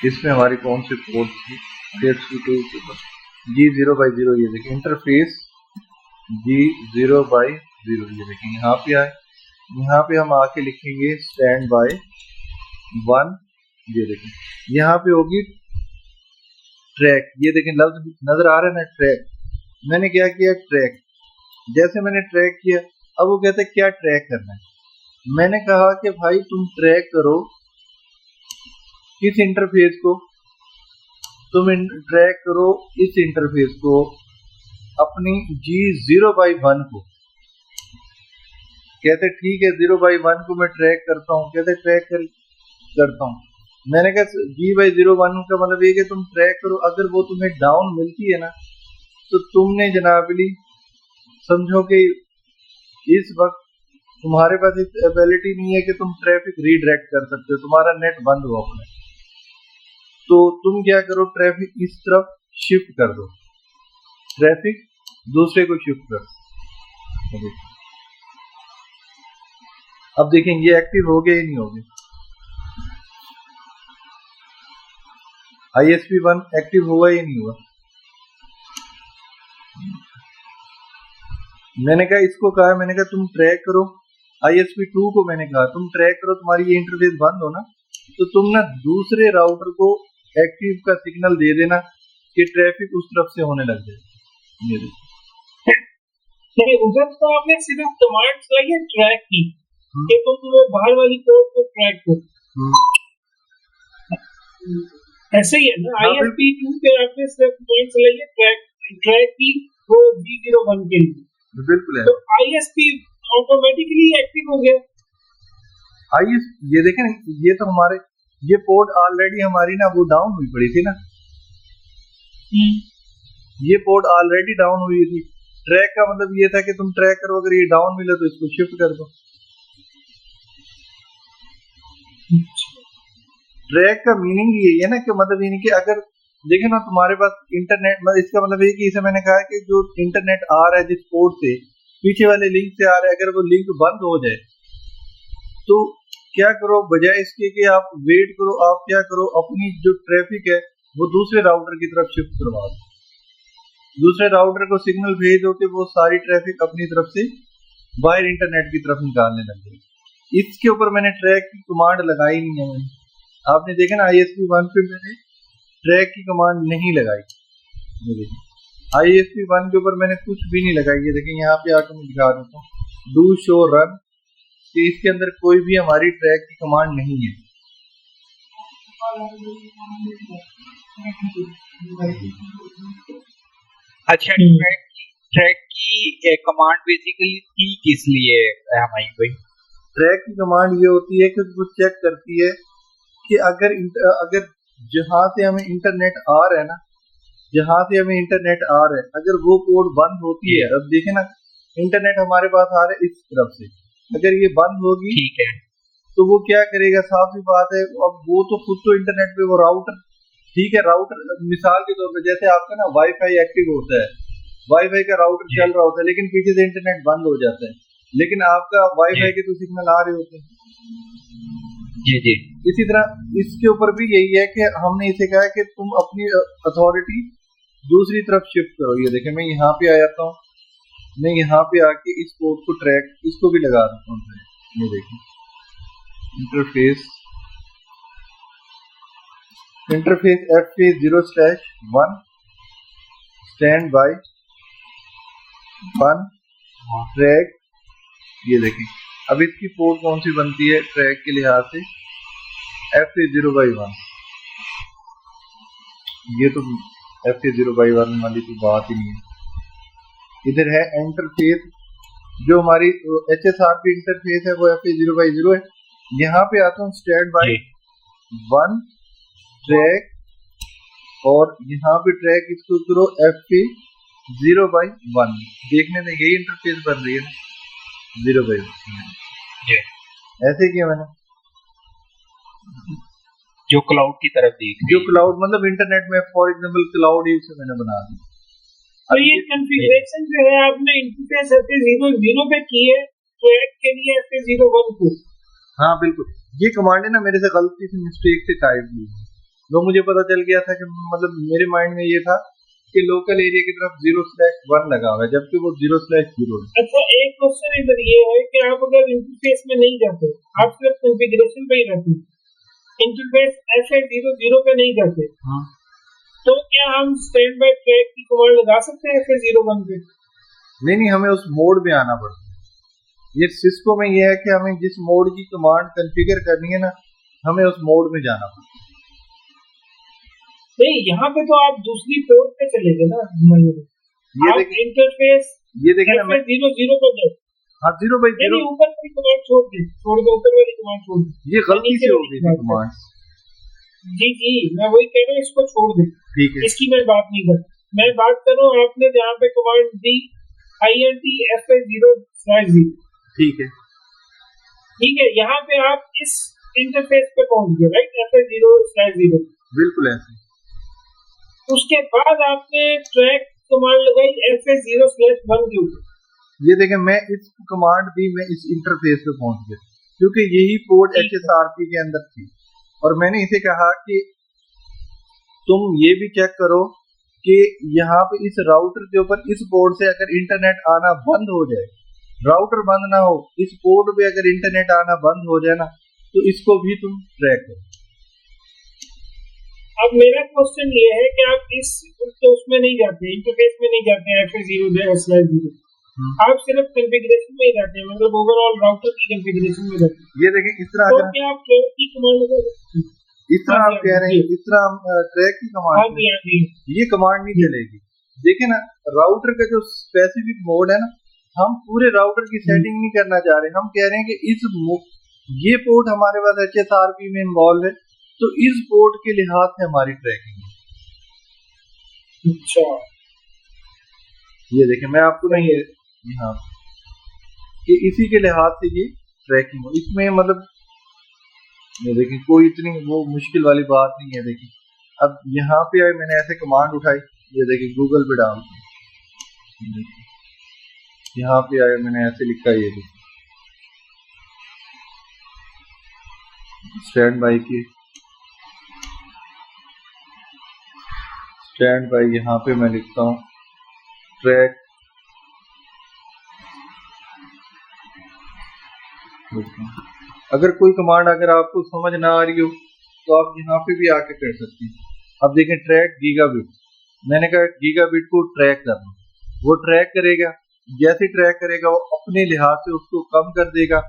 A: इसमें हमारी कौन सी पोर्ट थी, G0/0। ये देखिए इंटरफेस G0/0, ये देखिए यहाँ पे आए, यहाँ पे हम आके लिखेंगे स्टैंड बाय 1। ये देखिए यहाँ पे होगी ट्रैक, ये देखिए लफ्ज नजर आ रहा है ना, ट्रैक। मैंने क्या किया, ट्रैक। जैसे मैंने ट्रैक किया, अब वो कहते हैं क्या ट्रैक करना है। मैंने कहा कि भाई तुम ट्रैक करो किस इंटरफेस को, तुम ट्रैक करो इस इंटरफेस को, अपनी G0/1 को। कहते ठीक है 0/1 को मैं ट्रैक करता हूँ, कहते ट्रैक करता हूँ। मैंने कहा G/01 का मतलब ये कि तुम ट्रैक करो, अगर वो तुम्हें डाउन मिलती है ना तो तुमने जनाबली समझो कि इस वक्त तुम्हारे पास इस एबिलिटी नहीं है कि तुम ट्रैफिक रीडायरेक्ट कर सकते हो, तुम्हारा नेट बंद हो अपने, तो तुम क्या करो, ट्रैफिक इस तरफ शिफ्ट कर दो, ट्रैफिक दूसरे को शिफ्ट कर दो। अब देखें ये एक्टिव हो गया ही नहीं हो गया, ISP1 एक्टिव हुआ ही नहीं हुआ। मैंने कहा इसको कहा, मैंने कहा तुम ट्रैक करो ISP2 को, मैंने कहा तुम ट्रैक करो, तुम्हारी ये इंटरफेस बंद हो ना तो तुम ना दूसरे राउटर को एक्टिव का सिग्नल दे देना कि ट्रैफिक उस तरफ से होने लग जाए। ये देखो।
C: नहीं, उधर तो आपने सिर्फ कमांड चलाई है ट्रैक की
A: हम्म,
C: कि तुम वो बाहर वाली कोड को ट्रैक करो,
A: हम्म,
C: ऐसे ही है ना।
A: हाँ बिल्कुल
C: ISP2 पे आपने सिर्फ कमांड चलाई है ट्रैक की वो G01 के लिए,
A: बिल्कुल है।
C: तो ISP ऑटोमेटिकली एक्टिव हो गया।
A: आइए ये देखें ना, ये तो हमारे ये पोर्ट ऑलरेडी हमारी ना वो डाउन हुई पड़ी थी ना, ये पोर्ट ऑलरेडी डाउन हुई थी। ट्रैक का मतलब ये था कि तुम ट्रैक करो, अगर ये डाउन मिले तो इसको शिफ्ट कर दो। ट्रैक का मीनिंग यही है ना कि मतलब यानी कि अगर देखे ना तुम्हारे पास इंटरनेट, मतलब इसका मतलब ये कि इसे मैंने कहा कि जो इंटरनेट आ रहा है जिस पोर्ट से, पीछे वाले लिंक से आ रहा है, अगर वो लिंक बंद हो जाए तो क्या करो, बजाय इसके कि आप वेट करो, आप क्या करो, अपनी जो ट्रैफिक है वो दूसरे राउटर की तरफ शिफ्ट करवा दो, दूसरे राउटर को सिग्नल भेज दो कि वो सारी ट्रैफिक अपनी तरफ से बाहर इंटरनेट की तरफ निकालने लग जाए। इसके ऊपर मैंने ट्रैक की कमांड लगाई नहीं है मैंने, आपने देखा ना ISP1 पे मैंने ट्रैक की कमांड नहीं लगाई। ये देखिए ISP1 के ऊपर मैंने कुछ भी नहीं लगाई। ये देखिए यहाँ पे आकर मैं दिखा देता हूँ डू शो रन, कि इसके अंदर कोई भी हमारी ट्रैक की कमांड नहीं है।
B: अच्छा, ट्रैक की कमांड बेसिकली थी किस लिए हमारी भाई?
A: ट्रैक की कमांड ये होती है कि वो चेक करती है कि अगर जहां से हमें इंटरनेट आ रहा है ना, जहां से हमें इंटरनेट आ रहा है, अगर वो पोर्ट बंद होती है, अब देखे ना इंटरनेट हमारे पास आ रहा है इस तरफ से, अगर ये बंद होगी
B: ठीक है,
A: तो वो क्या करेगा, साफ सी बात है, अब वो तो खुद तो इंटरनेट पे वो राउटर, ठीक है राउटर, मिसाल के तौर पे जैसे आपका ना वाईफाई एक्टिव होता है, वाईफाई का राउटर चल रहा होता है लेकिन पीछे से इंटरनेट बंद हो जाता है, लेकिन आपका वाईफाई के तो सिग्नल आ रहे होते हैं।
B: जी जी,
A: इसी तरह इसके ऊपर भी यही है कि हमने इसे कहा है कि तुम अपनी अथॉरिटी दूसरी तरफ शिफ्ट करो। ये देखें मैं यहाँ पे आ जाता हूँ, मैं यहाँ पे आके इस पोर्ट को ट्रैक, इसको भी लगा देता हूँ। ये देखें interface FA0/1 stand by 1 track. ये देखें अब इसकी पोर्ट कौन सी बनती है ट्रैक के लिहाज से, FA0/1। ये तो FA0/1 वाली तो बात ही नहीं है। इधर है इंटरफेस, जो हमारी HSRP इंटरफेस है वो FA0/0 है। यहाँ पे आता हूँ स्टैंड बाय 1 ट्रैक, और यहाँ पे ट्रैक इसको करो FA0/1। देखने में यही इंटरफेस बन रही है ना, 0/1 ऐसे किया मैंने,
B: जो क्लाउड की तरफ देख
A: जो क्लाउड मतलब इंटरनेट में फॉर एग्जांपल क्लाउड ही उसे मैंने बना दी।
C: तो ये कॉन्फ़िगरेशन जो है आपने इंटरफेस FA0 पे की है, ट्रैक के लिए FA01 को।
A: हाँ बिल्कुल, ये कमांड है ना मेरे से गलती से मिस्टेक से टाइप हुई, वो मुझे पता चल गया था कि मतलब मेरे माइंड में ये था कि लोकल एरिया की तरफ 0/1 लगा हुआ है, जबकि वो 0/0 है।
C: अच्छा, एक क्वेश्चन इधर ये है कि आप अगर इंटरफेस में नहीं जाते, आप सिर्फ कॉन्फ़िगरेशन पे ही रहते, इंटरफेस FA00 पे नहीं जाते,
A: हाँ
C: तो क्या हम स्टैंड बाय ट्रैक की कमांड लगा सकते हैं FA01 पे?
A: नहीं, हमें उस मोड में आना पड़ता है। ये सिस्को में ये है कि हमें जिस मोड की कमांड कॉन्फ़िगर करनी है ना, हमें उस मोड में जाना पड़ता है।
C: नहीं, यहाँ पे तो आप दूसरी पोर्ट पे चले गए ना।
A: ये
C: आप
A: देखिए,
C: इंटरफेस
A: ये देखें ना मैं,
C: FA00 पे गए,
A: हाँ 0/0
C: नहीं ऊपर वाली कमांड छोड़ दे, ऊपर वाली कमांड छोड़ दे,
A: ये गलती से हो गई थी कमांड।
C: जी मैं वही कह रहा हूँ, इसको छोड़ दे,
A: ठीक है,
C: इसकी मैं बात नहीं कर, मैं बात कर रहा हूँ आपने जहाँ पे कमांड दी INT FA0/0,
A: ठीक है,
C: ठीक है, यहाँ पे आप इस इंटरफेस पे पहुंच गए, राइट, FA0/0।
A: बिल्कुल ऐसे।
C: उसके बाद आपने ट्रैक कमांड लगाई FA0/1 के ऊपर।
A: ये देखें मैं इस कमांड दी, मैं इस इंटरफेस पे पहुंच गया क्योंकि यही पोर्ट HSRP के अंदर थी, और मैंने इसे कहा कि तुम ये भी चेक करो कि यहाँ पे इस राउटर के ऊपर इस पोर्ट से अगर इंटरनेट आना बंद हो जाए, राउटर बंद ना हो, इस पोर्ट पे अगर इंटरनेट आना बंद हो जाए ना, तो इसको भी तुम ट्रैक करो।
C: अब मेरा क्वेश्चन ये है कि आप उसमें नहीं जाते, इंटरफेस में नहीं जाते, FA0/0, आप सिर्फ कॉन्फ़िगरेशन में ही जाते हैं, मतलब ओवरऑल राउटर की कॉन्फ़िगरेशन में जाते हैं।
A: ये देखिए इस तरह
C: तो
A: अगर
C: क्या आप ट्रैक की कमांड
A: इस तरह आप कह रहे हैं, इस तरह हम ट्रैक की कमांड, ये कमांड नहीं चलेगी। देखिए ना, राउटर का जो स्पेसिफिक मोड है ना, हम पूरे राउटर की सेटिंग नहीं करना चाह रहे, हम कह रहे हैं कि ये पोर्ट हमारे पास HSRP में इन्वॉल्व है, तो इस पोर्ट के लिहाज से हमारी ट्रैकिंग है।
C: अच्छा,
A: ये देखिए मैं आपको नहीं यहाँ कि इसी के लिहाज से ये ट्रैकिंग हो, इसमें मतलब ये देखिए कोई इतनी वो मुश्किल वाली बात नहीं है। देखिए अब यहाँ पे आए, मैंने ऐसे कमांड उठाई, ये देखिए गूगल पे डाल, यहाँ पे आए मैंने ऐसे लिखा, ये देखिए स्टैंड बाई की स्टैंड बाई, यहाँ पे मैं लिखता हूँ ट्रैक, अगर कोई कमांड अगर आपको समझ ना आ रही हो तो आप यहाँ पे भी आके कर सकते हैं। अब देखें ट्रैक गीगाबिट, मैंने कहा गीगाबिट को ट्रैक करना, वो ट्रैक करेगा, जैसे ट्रैक करेगा वो अपने लिहाज से उसको कम कर देगा,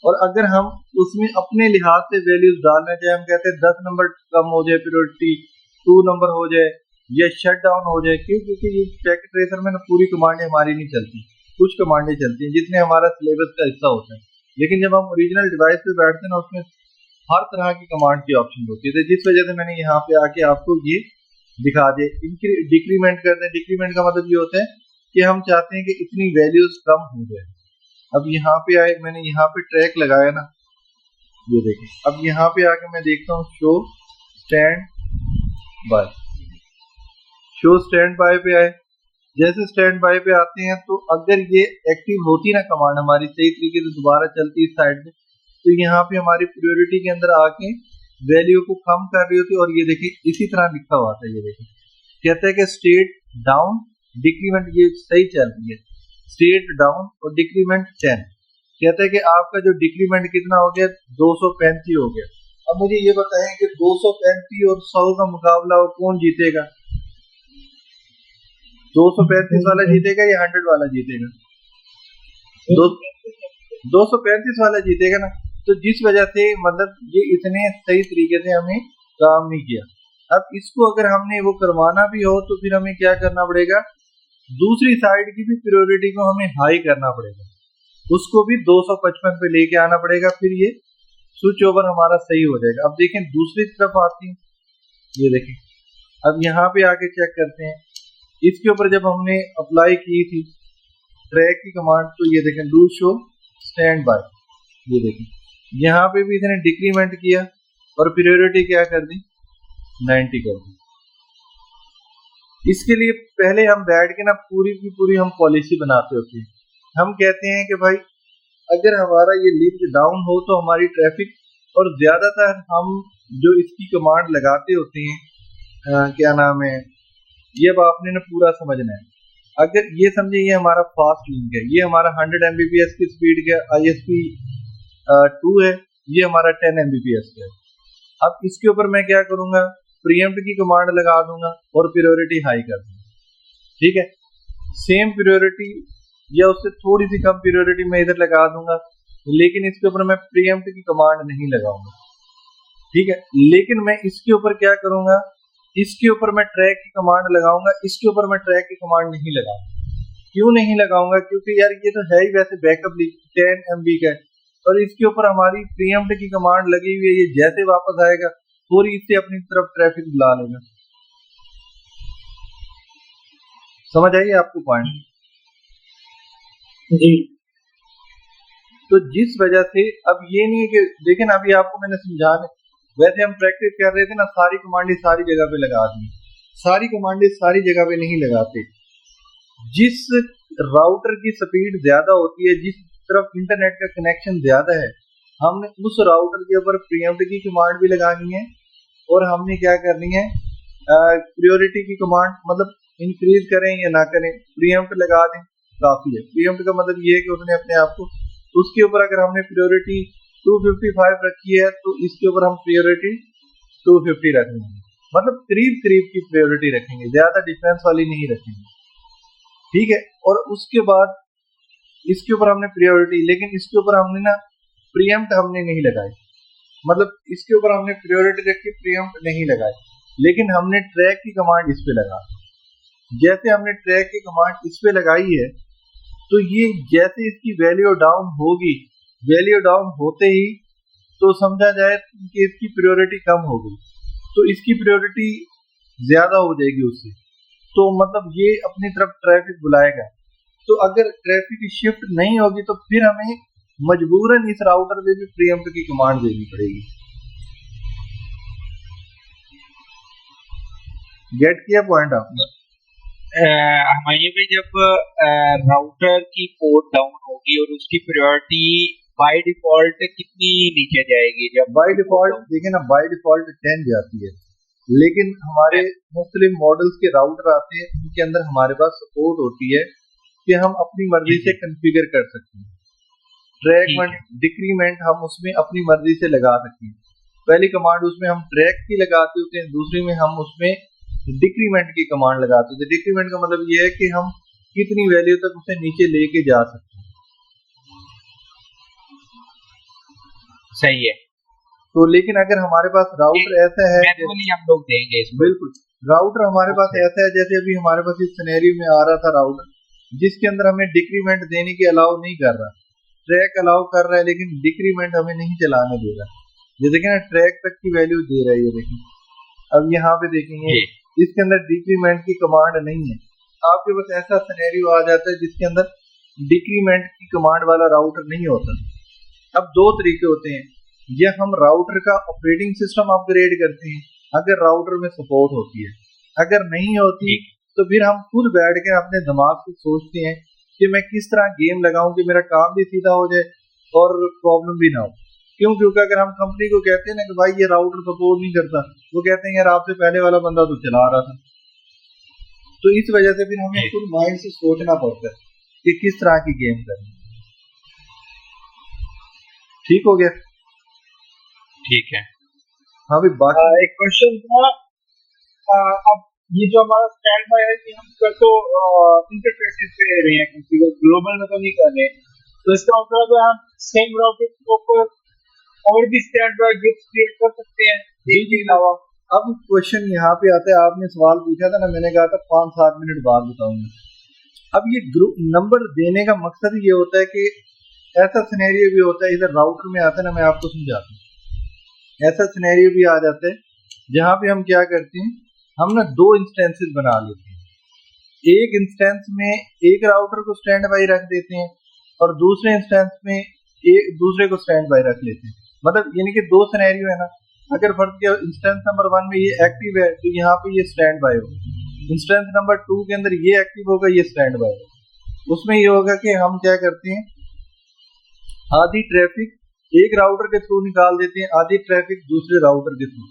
A: और अगर हम उसमें अपने लिहाज से वैल्यूज डालना चाहे, हम कहते हैं 10 नंबर कम हो जाए, प्रायोरिटी 2 नंबर हो जाए या शट डाउन हो जाए, क्यों? क्योंकि ये पैकेट ट्रेसर में ना पूरी कमांडें हमारी नहीं चलती, कुछ कमांडें चलती हैं जितने हमारा सिलेबस का हिस्सा होता है, लेकिन जब हम ओरिजिनल डिवाइस पे बैठते हैं ना, उसमें हर तरह की कमांड की ऑप्शन होती है, जिस वजह से मैंने यहाँ पे आके आपको ये दिखा दे। डिक्रीमेंट कर दें, डिक्रीमेंट का मतलब ये होता है कि हम चाहते हैं कि इतनी वैल्यूज कम हो जाए। अब यहाँ पे आए, मैंने यहाँ पे ट्रैक लगाया ना, ये देखें, अब यहाँ पे आके मैं देखता हूँ show stand by, show stand by पे आए, जैसे स्टैंड बाय पे आते हैं तो अगर ये एक्टिव होती ना कमांड हमारी सही तरीके से दोबारा चलती इस साइड में, तो यहाँ पे हमारी प्रायोरिटी के अंदर आके वैल्यू को कम कर रही होती, और ये देखिए इसी तरह लिखा हुआ था, ये देखिए कहते हैं कि स्टेट डाउन डिक्रीमेंट, ये सही चल रही है, स्टेट डाउन और डिक्रीमेंट 10, कहते हैं कि आपका जो डिक्रीमेंट कितना हो गया, 235 हो गया। अब मुझे ये बताएं कि 235 और 100 का मुकाबला कौन जीतेगा, 235 वाला जीतेगा या 100 वाला जीतेगा? 235 वाला जीतेगा ना, तो जिस वजह से मतलब ये इतने सही तरीके से हमें काम नहीं किया। अब इसको अगर हमने वो करवाना भी हो तो फिर हमें क्या करना पड़ेगा, दूसरी साइड की भी प्रायोरिटी को हमें हाई करना पड़ेगा, उसको भी 255 पे लेके आना पड़ेगा, फिर ये स्विच ओवर हमारा सही हो जाएगा। अब देखें दूसरी तरफ आती है, ये देखें, अब यहाँ पे आके चेक करते हैं, इसके ऊपर जब हमने अप्लाई की थी ट्रैक की कमांड, तो ये देखें डू शो स्टैंड बाय, ये देखें यहाँ पे भी इसने डिक्रीमेंट किया और प्रायोरिटी क्या कर दी, 90 कर दी। इसके लिए पहले हम बैठ के ना पूरी की पूरी हम पॉलिसी बनाते होते हैं, हम कहते हैं कि भाई अगर हमारा ये लिंक डाउन हो तो हमारी ट्रैफिक, और ज्यादातर हम जो इसकी कमांड लगाते होते हैं क्या नाम है, ये अब आपने ना पूरा समझना है। अगर ये समझे ये हमारा फास्ट लिंक है, ये हमारा 100 Mbps की स्पीड का ISP2 है, ये हमारा 10 Mbps का है। अब इसके ऊपर मैं क्या करूंगा, प्रीएम्प्ट की कमांड लगा दूंगा और प्रायोरिटी हाई कर दूंगा, ठीक है। सेम प्रायोरिटी या उससे थोड़ी सी कम प्रायोरिटी मैं इधर लगा दूंगा, लेकिन इसके ऊपर मैं प्रीएम्प्ट की कमांड नहीं लगाऊंगा, ठीक है। लेकिन मैं इसके ऊपर क्या करूंगा, इसके ऊपर मैं ट्रैक की कमांड लगाऊंगा, इसके ऊपर मैं ट्रैक की कमांड नहीं लगाऊंगा। क्यों नहीं लगाऊंगा, क्योंकि यार ये तो है ही वैसे बैकअप लिंक 10 MB का है, और इसके ऊपर हमारी प्रीएम्प्ट की कमांड लगी हुई है, ये जैसे वापस आएगा पूरी इससे अपनी तरफ ट्रैफिक बुला लेगा। समझ आइए आपको पॉइंट
C: जी।
A: तो जिस वजह से अब ये नहीं है कि देखें, अभी आपको मैंने समझाने, वैसे हम प्रैक्टिस कर रहे थे ना, सारी कमांडें सारी जगह पे लगा दी, सारी कमांडें सारी जगह पे नहीं लगाते। जिस राउटर की स्पीड ज्यादा होती है, जिस तरफ इंटरनेट का कनेक्शन ज्यादा है, हमने उस राउटर के ऊपर प्रीएम्प्ट की कमांड भी लगानी है, और हमने क्या करनी है, प्रायोरिटी की कमांड मतलब इंक्रीज करें या ना करें, प्रीएम्प्ट लगा दें काफी है। प्रीएम्प्ट का मतलब ये है कि उसने अपने आप को, उसके ऊपर अगर हमने प्रायोरिटी 255 रखी है तो इसके ऊपर हम प्रायोरिटी 250 रखेंगे, मतलब करीब करीब की प्रायोरिटी रखेंगे, ज्यादा डिफरेंस वाली नहीं रखेंगे, ठीक है। और उसके बाद इसके ऊपर हमने प्रायोरिटी, लेकिन इसके ऊपर हमने ना प्रीएम्प्ट हमने नहीं लगाई, मतलब इसके ऊपर हमने प्रायोरिटी रखी, प्रीएम्प्ट नहीं लगाई, लेकिन हमने ट्रैक की कमांड इस पे लगा। जैसे हमने ट्रैक की कमांड इस पे लगाई है तो ये जैसे इसकी वैल्यू डाउन होगी, वैल्यू डाउन होते ही तो समझा जाए कि इसकी प्रायोरिटी कम हो गई, तो इसकी प्रायोरिटी ज्यादा हो जाएगी उससे, तो मतलब ये अपनी तरफ ट्रैफिक बुलाएगा। तो अगर ट्रैफिक की शिफ्ट नहीं होगी तो फिर हमें मजबूरन इस राउटर पे भी प्रीएम्प्ट की कमांड देनी पड़ेगी। गेट किया पॉइंट आपने?
B: हमारे पे जब राउटर की पोर्ट डाउन होगी और उसकी प्रायोरिटी बाय डिफॉल्ट कितनी नीचे जाएगी? जब
A: बाय डिफॉल्ट देखिए ना, बाय डिफॉल्ट 10 जाती है, लेकिन हमारे मुख्तलिफ मॉडल्स के राउटर आते हैं, उनके अंदर हमारे पास सपोर्ट होती है कि हम अपनी मर्जी से कॉन्फ़िगर कर सकते हैं। ट्रैक डिक्रीमेंट हम उसमें अपनी मर्जी से लगा सकते हैं। पहली कमांड उसमें हम ट्रैक की लगाते होते हैं, दूसरी में हम उसमें डिक्रीमेंट की कमांड लगाते होते हैं। डिक्रीमेंट का मतलब ये है कि हम कितनी वैल्यू तक उसे नीचे लेके जा सकते हैं।
B: सही है।
A: तो लेकिन अगर हमारे पास राउटर ऐसा है,
B: मैनुअली हम लोग देंगे इसको।
A: बिल्कुल, राउटर हमारे पास ऐसा है, जैसे अभी हमारे पास इस सिनेरियो में आ रहा था राउटर जिसके अंदर हमें डिक्रीमेंट देने की अलाउ नहीं कर रहा, ट्रैक अलाउ कर रहा है लेकिन डिक्रीमेंट हमें नहीं चलाने दे रहा। ये देखें ना, ट्रैक तक की वैल्यू दे रहा है, ये देखें। अब यहाँ पे देखेंगे इसके अंदर डिक्रीमेंट की कमांड नहीं है। आपके पास ऐसा सिनेरियो आ जाता है जिसके अंदर डिक्रीमेंट की कमांड वाला राउटर नहीं होता। अब दो तरीके होते हैं, या हम राउटर का ऑपरेटिंग सिस्टम अपग्रेड करते हैं अगर राउटर में सपोर्ट होती है, अगर नहीं होती तो फिर हम खुद बैठ के अपने दिमाग से सोचते हैं कि मैं किस तरह गेम लगाऊं कि मेरा काम भी सीधा हो जाए और प्रॉब्लम भी ना हो। क्यों? क्योंकि अगर हम कंपनी को कहते हैं ना कि भाई ये राउटर सपोर्ट नहीं करता, वो कहते हैं यार आपसे पहले वाला बंदा तो चला रहा था। तो इस वजह से फिर हमें खुद माइंड से सोचना पड़ता है कि किस तरह की गेम करनी। ठीक हो गया?
B: ठीक है।
A: हाँ भाई, बाकी
C: एक क्वेश्चन था, अब ये जो हमारा स्टैंड बाय है कि हम कर तो इंटरफेसेस पे रह रहे हैं, क्योंकि ग्लोबल में तो नहीं कर रहे, तो इसका मतलब है हम सेम राउटर के ऊपर और भी स्टैंड बाय ग्रुप्स क्रिएट कर सकते हैं इसके अलावा।
A: अब क्वेश्चन यहाँ पे आता है, आपने सवाल पूछा था ना, मैंने कहा था 5-7 मिनट बाद बताऊंगा। अब ये ग्रुप नंबर देने का मकसद ये होता है कि ऐसा सिनेरियो भी होता है, इधर राउटर में आता है ना, मैं आपको समझाता हूँ। ऐसा सिनेरियो भी आ जाता है जहाँ पे हम क्या करते हैं, हम ना दो इंस्टेंसेस बना लेते हैं। एक इंस्टेंस में एक राउटर को स्टैंड बाई रख देते हैं और दूसरे इंस्टेंस में एक दूसरे को स्टैंड बाई रख लेते हैं। मतलब यानी कि दो सिनेरियो है ना, अगर फर्ज किया इंस्टेंस नंबर 1 में ये एक्टिव है तो यहाँ पे ये स्टैंड बाई होगा, इंस्टेंस नंबर 2 के अंदर ये एक्टिव होगा, ये स्टैंड बाई होगा। उसमें ये होगा कि हम क्या करते हैं, आधी ट्रैफिक एक राउटर के थ्रू निकाल देते हैं, आधी ट्रैफिक दूसरे राउटर के थ्रू।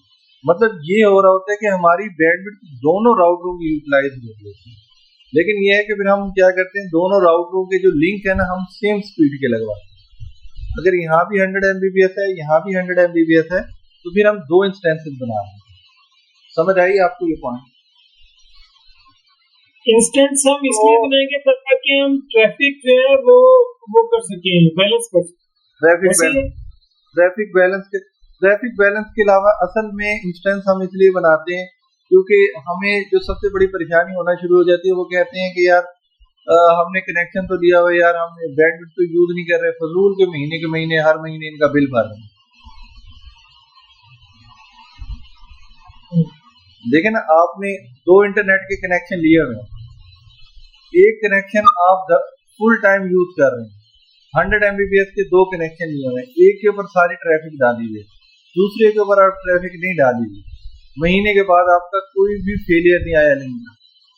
A: मतलब ये हो रहा होता है कि हमारी बैंडविड्थ दोनों राउटरों की यूटिलाइज हो रही होती है। लेकिन ये है कि फिर हम क्या करते हैं, दोनों राउटरों के जो लिंक है ना, हम सेम स्पीड के लगवाते हैं। अगर यहाँ भी 100 Mbps है, यहाँ भी 100 Mbps है, तो फिर हम दो इंस्टेंसेस बना रहे हैं। समझ आई आपको ये पॉइंट?
C: इंस्टेंस हम इसलिए बनाएंगे ताकि हम ट्रैफिक जो है वो कर सकें, बैलेंस कर सकें।
A: ट्रैफिक बैलेंस के अलावा असल में इंस्टेंस हम इसलिए बनाते हैं क्योंकि हमें जो सबसे बड़ी परेशानी होना शुरू हो जाती है, वो कहते हैं कि यार हमने कनेक्शन तो दिया हुआ है यार, हम बैंडविड्थ तो यूज नहीं कर रहे, फजूल के महीने हर महीने इनका बिल भर रहे हैं। देखें ना, आपने दो इंटरनेट के कनेक्शन लिए हुए हैं, एक कनेक्शन आप फुल टाइम यूज कर रहे हैं, 100 Mbps के दो कनेक्शन लिए हुए हैं, एक के ऊपर सारी ट्रैफिक डाली हुई है, दूसरे के ऊपर आप ट्रैफिक नहीं डाली हुई, महीने के बाद आपका कोई भी फेलियर नहीं आया नहीं,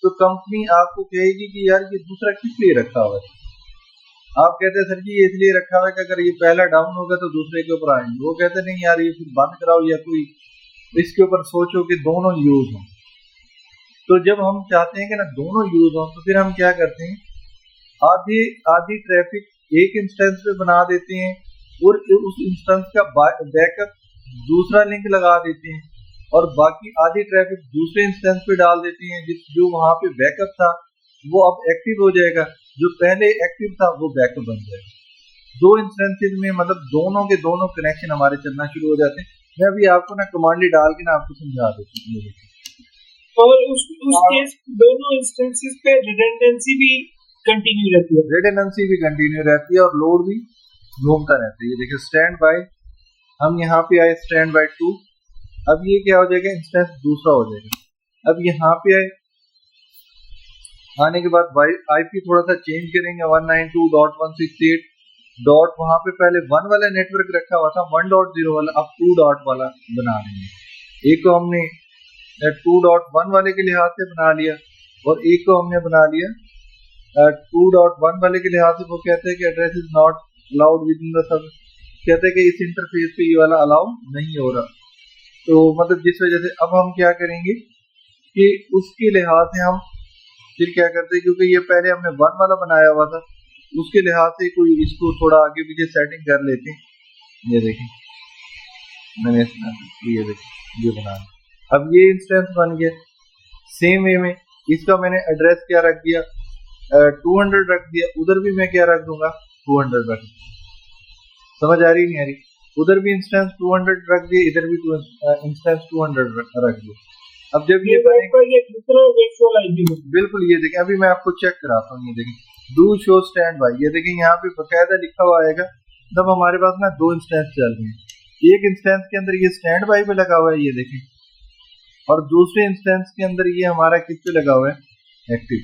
A: तो कंपनी आपको कहेगी कि यार ये दूसरा किस लिए रखा हुआ है। आप कहते हैं सर जी ये इसलिए रखा हुआ है कि अगर ये पहला डाउन होगा तो दूसरे के ऊपर आएंगे। वो कहते नहीं यार ये फिर बंद कराओ या कोई इसके ऊपर सोचो कि दोनों यूज हों। तो जब हम चाहते हैं कि ना दोनों यूज हो, तो फिर हम क्या करते हैं, आधी आधी ट्रैफिक एक इंस्टेंस पे बना देते हैं और उस इंस्टेंस का बैकअप दूसरा लिंक लगा देते हैं, और बाकी आधी ट्रैफिक दूसरे इंस्टेंस पे डाल देते हैं, जो वहां पे बैकअप था वो अब एक्टिव हो जाएगा, जो पहले एक्टिव था वो बैकअप बन जाएगा। दो इंस्टेंसेस में मतलब दोनों के दोनों कनेक्शन हमारे चलना शुरू हो जाते हैं। मैं अभी आपको ना कमांड डाल के ना आपको समझा देता हूँ।
C: और उस केस दोनों इंस्टेंसेस पे रिडंडेंसी भी कंटिन्यू रहती है,
A: रिडंडेंसी भी कंटिन्यू रहती है और लोड भी घूमता रहता है। ये देखिए स्टैंड बाय, हम यहाँ पे आए स्टैंड बाय 2, अब ये क्या हो जाएगा, इंस्टेंस दूसरा हो जाएगा। अब यहाँ पे आए, आने के बाद आईपी थोड़ा सा चेंज करेंगे, 192.168 डॉट, वहां पे पहले 1 वाला नेटवर्क रखा हुआ था, 1.0 वाला अब 2 डॉट वाला बना रहे हैं। एक को हमने 2.1 वाले के लिहाज से बना लिया और एक को हमने बना लिया 2.1 वाले के लिहाज से। वो कहते हैं कि address is not allowed with in the sub, कहते हैं कि इस इंटरफेस पे ये वाला अलाउ नहीं हो रहा। तो मतलब जिस वजह से अब हम क्या करेंगे कि उसके लिहाज से हम फिर क्या करते हैं, क्योंकि ये पहले हमने 1 वाला बनाया हुआ था, उसके लिहाज से कोई इसको थोड़ा आगे पीछे सेटिंग कर लेते हैं। ये देखें मैंने ये देखें ये बना, अब ये इंस्टेंस बन गया। सेम वे में इसका मैंने एड्रेस क्या रख दिया, 200 रख दिया, उधर भी मैं क्या रख दूंगा 200 रख दूंगा। समझ आ रही नहीं आ रही, उधर भी इंस्टेंस 200 रख दिए, इधर भी इंस्टेंस 200 रख दिया। अब जब ये बिल्कुल ये देखें, अभी मैं आपको चेक कराता हूँ। ये देखें डू शो स्टैंड बाय, ये देखें यहाँ पे बकायदा लिखा हुआ आएगा। तब हमारे पास ना दो इंस्टेंस चल रहे हैं, एक इंस्टेंस के अंदर ये स्टैंड बाय पे लगा हुआ है ये देखें, और दूसरे इंस्टेंस के अंदर ये हमारा किस पे लगा हुआ है, एक्टिव।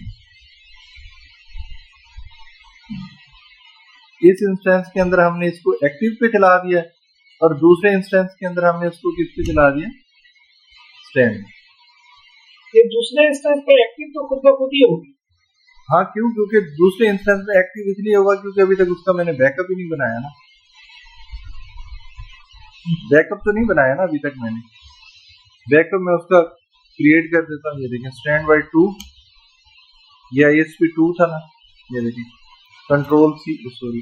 A: इस इंस्टेंस के अंदर हमने इसको एक्टिव पे चला दिया और दूसरे इंस्टेंस के अंदर हमने इसको किस पे चला दिया, स्टैंड।
C: ये दूसरे इंस्टेंस पे एक्टिव तो खुद ब खुद ही होगी।
A: हाँ क्यों, क्योंकि दूसरे इंस्टेंस पे एक्टिव इसलिए होगा क्योंकि अभी तक उसका मैंने बैकअप ही नहीं बनाया ना, बैकअप तो नहीं बनाया ना अभी तक मैंने। बैकअप में उसका क्रिएट कर देता हूँ। ये देखें स्टैंड बाय 2, ये ISP2 था ना, ये देखें कंट्रोल C सॉरी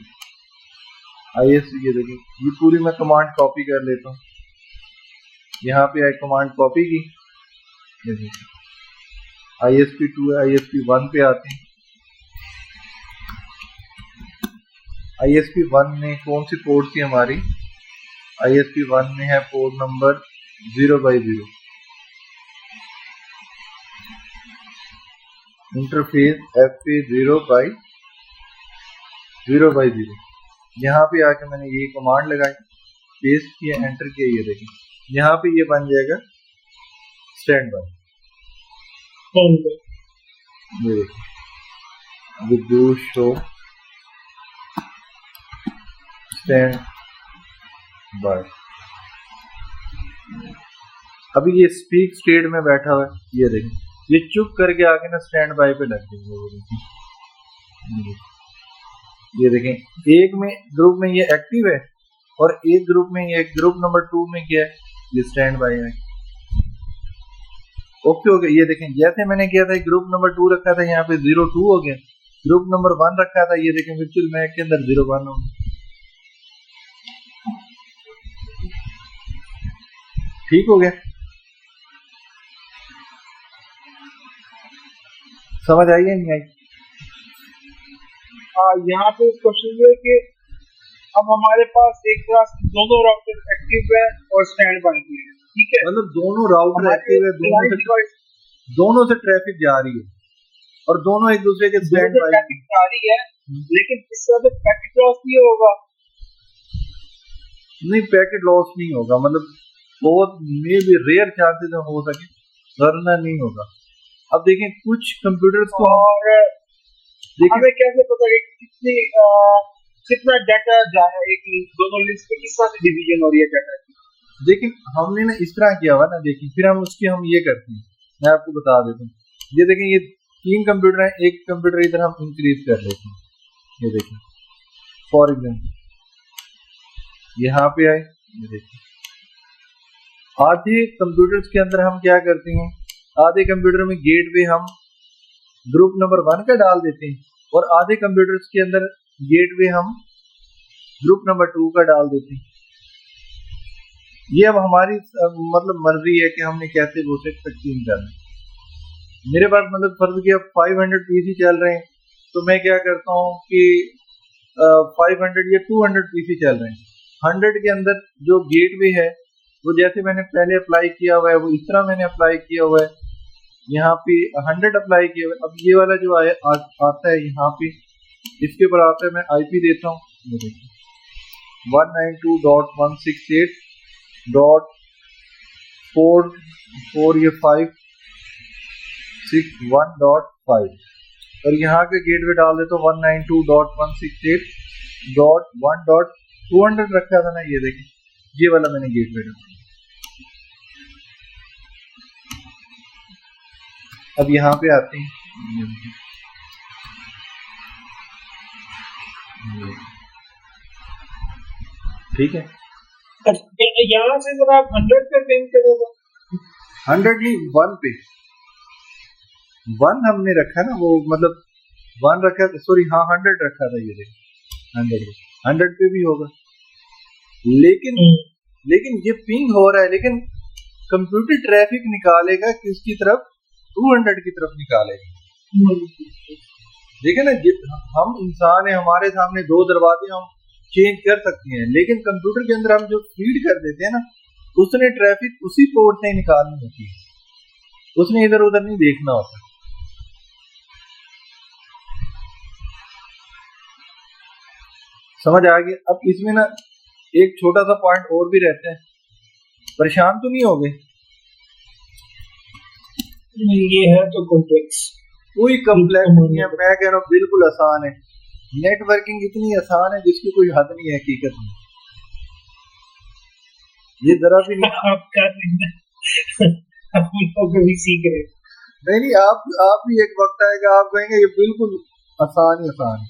A: ISP, ये देखें ये पूरी मैं कमांड कॉपी कर लेता हूँ। यहाँ पे आई कमांड कॉपी की, ये देखें ISP2 है, ISP1 पे आते हैं। ISP1 में कौन सी पोर्ट थी हमारी, ISP1 में है पोर्ट नंबर 0/0, इंटरफेस FA 0/0। यहाँ पे आके मैंने ये कमांड लगाई, पेस्ट किया, एंटर किया, ये देखें यहाँ पे ये बन जाएगा स्टैंड बाय। ये देखें विद शो स्टैंड बाय। अभी ये स्पीक स्टेट में बैठा हुआ है, ये देखें ये चुप करके आके ना स्टैंड बाय पे लग गया। ये देखें एक में ग्रुप में ये एक्टिव है और एक ग्रुप में ये ग्रुप नंबर 2 में क्या है, ये स्टैंड बाय है। ओके हो गया। ये देखें जैसे मैंने किया था ग्रुप नंबर 2 रखा था, यहाँ पे 02 हो गया। ग्रुप नंबर 1 रखा था, ये देखें वर्चुअल मैक के अंदर 01 हो गया। ठीक हो गया, समझ आई है नहीं आई?
C: यहाँ पे क्वेश्चन है कि अब हमारे पास एक तरह से दोनों राउटर एक्टिव है और स्टैंड बाय भी है, ठीक है,
A: मतलब दोनों राउटर एक्टिव है, दोनों से ट्रैफिक जा रही है और दोनों एक दूसरे के स्टैंड बाय
C: ट्रैफिक जा रही है, लेकिन इस तरह से पैकेट लॉस नहीं होगा।
A: नहीं पैकेट लॉस नहीं होगा, मतलब बहुत मे भी रेयर चांसेस हो सके, वरना नहीं होगा। अब देखें कुछ कंप्यूटर्स को
C: और हमें कैसे पता है कितनी कितना डाटा जा रहा है, एक दोनों लिस्ट पे किस तरह से डिवीजन हो रही है डाटा की।
A: देखिए हमने ना इस तरह किया हुआ ना, देखिए फिर हम उसकी हम ये करते हैं, मैं आपको बता देता हूँ। ये देखें ये 3 कंप्यूटर है, एक कंप्यूटर इधर हम इंक्रीज कर लेते हैं। ये देखें फॉर एग्जाम्पल यहाँ पे आए, ये देखें आधे कंप्यूटर्स के अंदर हम क्या करते हैं आधे कंप्यूटर में गेटवे हम ग्रुप नंबर 1 का डाल देते हैं, और आधे कंप्यूटर्स के अंदर गेटवे हम ग्रुप नंबर 2 का डाल देते हैं। ये अब हमारी मतलब मर्जी है कि हमने कैसे वो से तकसीम करना है। मेरे पास मतलब फर्ज किया 500 पीसी चल रहे हैं, तो मैं क्या करता हूँ कि 500 या 200 पीसी चल रहे हैं, 100 के अंदर जो गेटवे है वो जैसे मैंने पहले अप्लाई किया हुआ है वो इस तरह मैंने अप्लाई किया हुआ है, यहाँ पे 100 अप्लाई किया हुआ है। अब ये वाला जो आता है यहाँ पे, इसके ऊपर आता है, मैं आईपी देता हूँ, 192.168.4 और यहाँ के गेटवे डाल देता हूँ 192.168.1.200 रखा था ना, ये देखिए ये वाला मैंने गेटवे डाला। अब यहाँ पे आते हैं, ठीक है,
C: यहाँ से जरा आप 100 पे पिंग करोगे,
A: 100 नहीं 1 पे, 1 हमने रखा ना, वो मतलब 1 रखा, सॉरी हाँ 100 रखा था, ये देखिए 100 पे भी होगा, लेकिन ये पिंग हो रहा है, लेकिन कंप्यूटर ट्रैफिक निकालेगा किसकी तरफ, 200 की तरफ निकालेगा। देखिए ना, हम इंसान है, हमारे सामने 2 दरवाजे हम चेंज कर सकते हैं, लेकिन कंप्यूटर के अंदर हम जो फीड कर देते हैं ना, उसने ट्रैफिक उसी पोर्ट से निकालनी होती है, उसने इधर उधर नहीं देखना होता। समझ आ गया? अब इसमें ना एक छोटा सा पॉइंट और भी रहता है, परेशान तो नहीं हो गए?
C: ये है तो कॉम्प्लेक्स,
A: कोई कॉम्प्लेक्स नहीं है, मैं कह रहा हूँ बिल्कुल आसान है। नेटवर्किंग इतनी आसान है जिसकी कोई हद नहीं है हकीकत में, ये जरा भी नहीं।
C: आप कभी सीख रहे
A: नहीं, आप भी एक वक्त आएगा आप कहेंगे ये बिल्कुल आसान ही आसान है।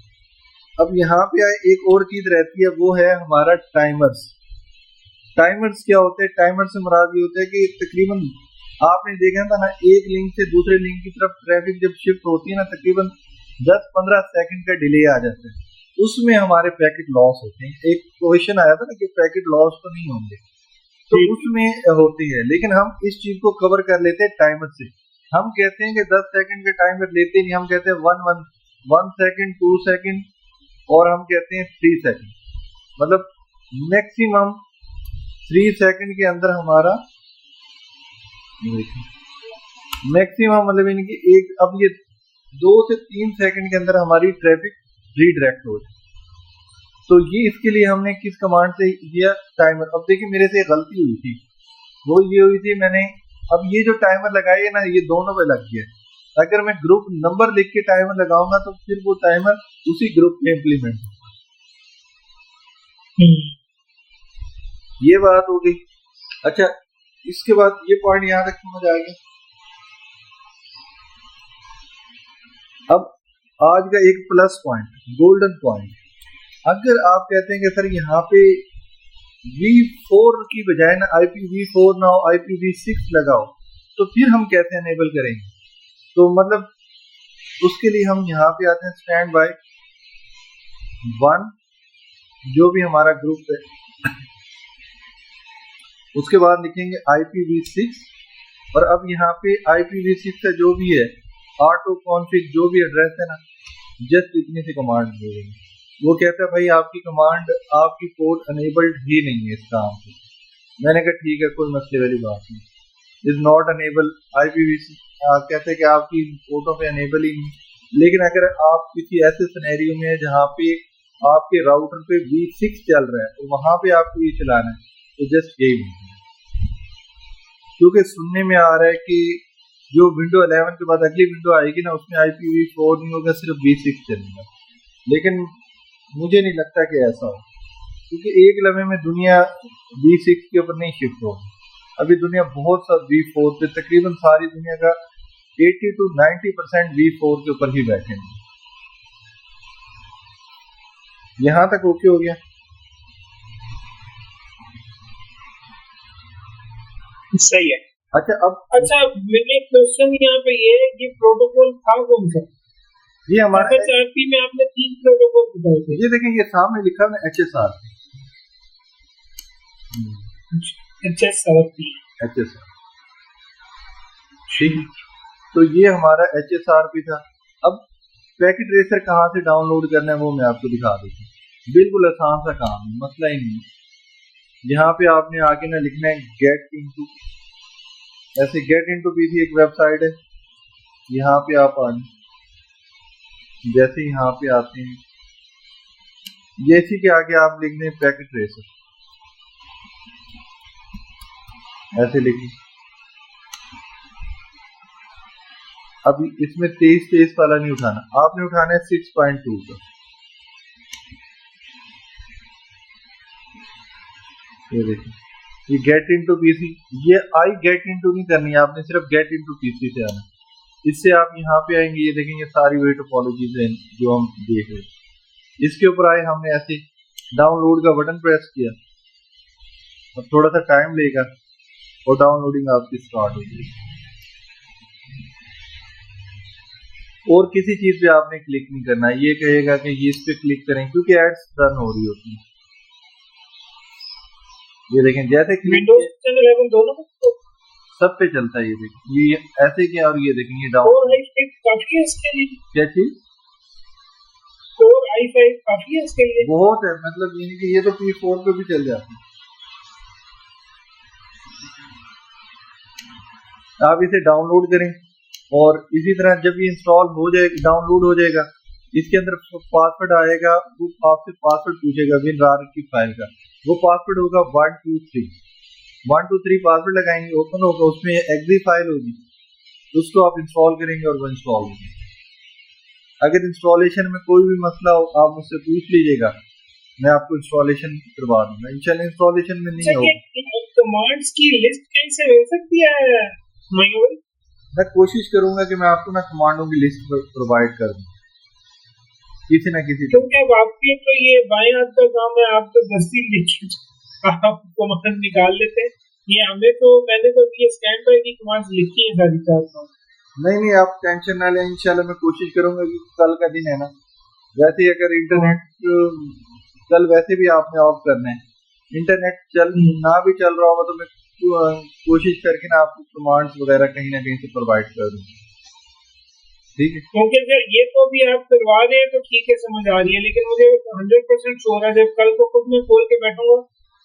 A: अब यहाँ पे एक और चीज रहती है, वो है हमारा टाइमर्स। टाइमर्स क्या होते हैं? टाइमर से मुराद ये होता है कि तकरीबन आपने देखा था ना, एक लिंक से दूसरे लिंक की तरफ ट्रैफिक जब शिफ्ट होती है ना, तकरीबन 10-15 सेकंड का डिले आ जाता है, उसमें हमारे पैकेट लॉस होते हैं। एक क्वेश्चन आया था ना कि पैकेट लॉस तो नहीं होंगे, तो उसमें होती है, लेकिन हम इस चीज को कवर कर लेते हैं टाइमर से। हम कहते हैं कि 10 सेकंड का टाइमर लेते नहीं, हम कहते हैं 1 सेकंड, 2 सेकंड, और हम कहते हैं 3 सेकंड, मतलब मैक्सिमम 3 सेकंड के अंदर हमारा मैक्सिमम, मतलब इनकी एक, अब ये 2 से 3 सेकंड के अंदर हमारी ट्रैफिक रीडायरेक्ट हो जाए। तो ये इसके लिए हमने किस कमांड से दिया? टाइमर। अब देखिए मेरे से गलती हुई थी, वो ये हुई थी, मैंने अब ये जो टाइमर लगाई है ना, ये दोनों पे लग गया। अगर मैं ग्रुप नंबर लिख के टाइमर लगाऊंगा तो फिर वो टाइमर उसी ग्रुप में इम्प्लीमेंट होगा। ये बात हो गई। अच्छा, इसके बाद ये पॉइंट यहाँ तक समझ आ गया। अब आज का एक प्लस पॉइंट, गोल्डन पॉइंट, अगर आप कहते हैं कि सर यहाँ पे V4 की बजाय ना IPv4 ना हो, IPv6 लगाओ, तो फिर हम कैसे एनेबल करेंगे? तो मतलब उसके लिए हम यहाँ पे आते हैं स्टैंड बाय 1, जो भी हमारा ग्रुप है, उसके बाद लिखेंगे IPv6, और अब यहाँ पे IPv6 का जो भी है ऑटो कॉन्फ़िग जो भी एड्रेस है ना, जस्ट इतनी सी कमांड दे देंगे। वो कहता है भाई आपकी कमांड, आपकी पोर्ट अनेबल्ड ही नहीं है इस काम से। मैंने कहा ठीक है, कोई मसले वाली बात नहीं, इज नॉट अनेबल IPv6, कहते हैं कि आपकी पोर्टों पे अनेबल ही नहीं। लेकिन अगर आप किसी ऐसे सिनेरियो में जहाँ पे आपके राउटर पे V6 चल रहा है, तो वहां पे आपको ये चलाना है, तो जस्ट यही नहीं, क्योंकि सुनने में आ रहा है कि जो विंडो 11 के बाद अगली विंडो आएगी ना, उसमें IPv4 नहीं होगा, सिर्फ V6 चलेगा। लेकिन मुझे नहीं लगता कि ऐसा हो, क्योंकि एक लम्हे में दुनिया V6 के ऊपर नहीं शिफ्ट होगी। अभी दुनिया बहुत सा V4 पे, तकरीबन सारी दुनिया का 80 to 90% V4 के ऊपर ही बैठे हैं। यहाँ तक ओके हो गया?
C: सही है।
A: अच्छा अब
C: अच्छा, मेरे क्वेश्चन यहाँ पे ये है कि प्रोटोकॉल था कौन सा?
A: ये हमारा
C: FHRP में आपने 3 प्रोटोकॉल बताए थे।
A: ये देखें, ये सामने लिखा है HSR
C: HSRP।
A: ठीक, तो ये हमारा HSRP था। अब पैकेट ट्रेसर कहाँ से डाउनलोड करना है वो मैं आपको दिखा देता हूँ। बिल्कुल आसान सा काम है, मसला ही नहीं है। यहाँ पे आपने आके ना लिखना है गेट इनटू, ऐसे गेट इनटू पीसी एक वेबसाइट है, यहाँ पे आप आने, जैसे यहाँ पे आते हैं ये इसी के आगे आप लिख दें पैकेट ट्रेसर, ऐसे लिखिए। अब इसमें 23 वाला नहीं उठाना, आपने उठाना है 6.2 का। ये देखिए, ये गेट इनटू पीसी, ये आई गेट इनटू नहीं करनी है आपने, सिर्फ गेट इनटू पीसी से आना। इससे आप यहाँ पे आएंगे, ये देखेंगे ये सारी वे टोपोलॉजीज हैं जो हम देख रहे हैं। इसके ऊपर आए, हमने ऐसे डाउनलोड का बटन प्रेस किया, अब थोड़ा सा टाइम लेगा और डाउनलोडिंग आपकी स्टार्ट होगी। और किसी चीज पे आपने क्लिक नहीं करना, ये कहेगा कि ये इस पे क्लिक करें क्योंकि एड्स रन हो रही होती है। ये देखें, जैसे
C: विंडोज 10 11 दोनों
A: सब पे चलता है। ये देखें, ये ऐसे क्या, और ये देखें ये डाउन
C: काफी है इसके लिए।
A: क्या चीज?
C: Core i5 काफी है इसके लिए,
A: बहुत है, मतलब ये नहीं कि ये तो P4 पे भी चल जाती है। आप इसे डाउनलोड करें और इसी तरह जब ये इंस्टॉल हो जाएगा, डाउनलोड हो जाएगा, इसके अंदर पासवर्ड आएगा, वो आपसे पासवर्ड पूछेगा WinRAR की फाइल का, वो पासवर्ड होगा 123 पासवर्ड लगाएंगे, ओपन होगा, उसमें एग्जी फाइल होगी, उसको आप इंस्टॉल करेंगे और वो इंस्टॉल होगी। अगर इंस्टॉलेशन में कोई भी मसला हो आप मुझसे पूछ लीजिएगा, मैं आपको इंस्टॉलेशन करवा दूंगा। इंशाल्लाह इंस्टॉलेशन में नहीं होगा।
C: कमांड्स की लिस्ट कैसे मिल सकती है मयूर?
A: मैं कोशिश करूंगा कि मैं आपको ना कमांडों की लिस्ट प्रोवाइड कर दूं किसी ना किसी,
C: क्योंकि अब आपके तो ये बाएं हाथ का काम है, आप तो दस्ती लिखी आप कमांड निकाल लेते हैं। ये हमें तो, मैंने तो ये स्टैंड बाय की कमांड्स लिखी है सारी 4।
A: नहीं, आप टेंशन ना लें, इंशाल्लाह मैं कोशिश करूंगा कि कल का दिन है ना, वैसे ही अगर इंटरनेट कल वैसे भी आपने ऑफ करना है, इंटरनेट चल ना भी चल रहा होगा तो मैं कोशिश करके ना आपको कमांड्स वगैरह कहीं ना कहीं से प्रोवाइड कर दूंगा, ठीक है?
C: क्योंकि अगर ये तो भी आप करवा रहे हैं तो ठीक है, समझ आ रही है, लेकिन मुझे 100% श्योर है जब कल को खुद में खोल के बैठूंगा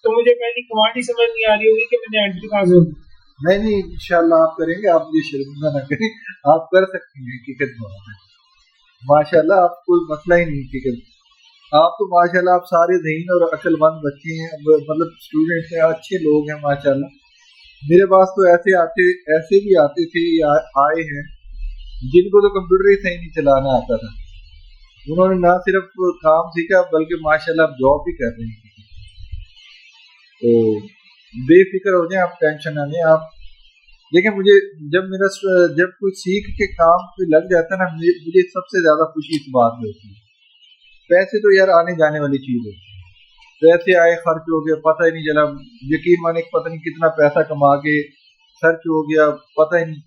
C: तो मुझे पहली कमांड ही समझ नहीं आ रही होगी कि मैंने एंटर कहाँ से होगी।
A: नहीं इंशाल्लाह आप करेंगे, आप मुझे शर्मिंदा ना करें, आप कर सकते हैं। हकीकत बात है, माशाल्लाह आप कोई मसला ही नहीं। हकीकत आप तो माशाल्लाह आप सारे ज़हीन और अक्लमंद बच्चे हैं, मतलब स्टूडेंट्स हैं, अच्छे लोग हैं माशाल्लाह। मेरे पास तो ऐसे भी आते थे आए हैं जिनको तो कंप्यूटर ही सही नहीं चलाना आता था, उन्होंने ना सिर्फ काम सीखा बल्कि माशाल्लाह आप जॉब भी कर रहे हैं। तो बेफिक्र हो जाए, आप टेंशन ना लें। आप देखिए, मुझे जब कोई सीख के काम पे लग जाता है ना, मुझे सबसे ज्यादा खुशी इस बात में होती है। पैसे तो यार आने जाने वाली चीज है, पैसे आए खर्च हो गया पता ही नहीं चला, यकीन माने पता नहीं कितना पैसा कमा के खर्च हो गया पता ही नहीं।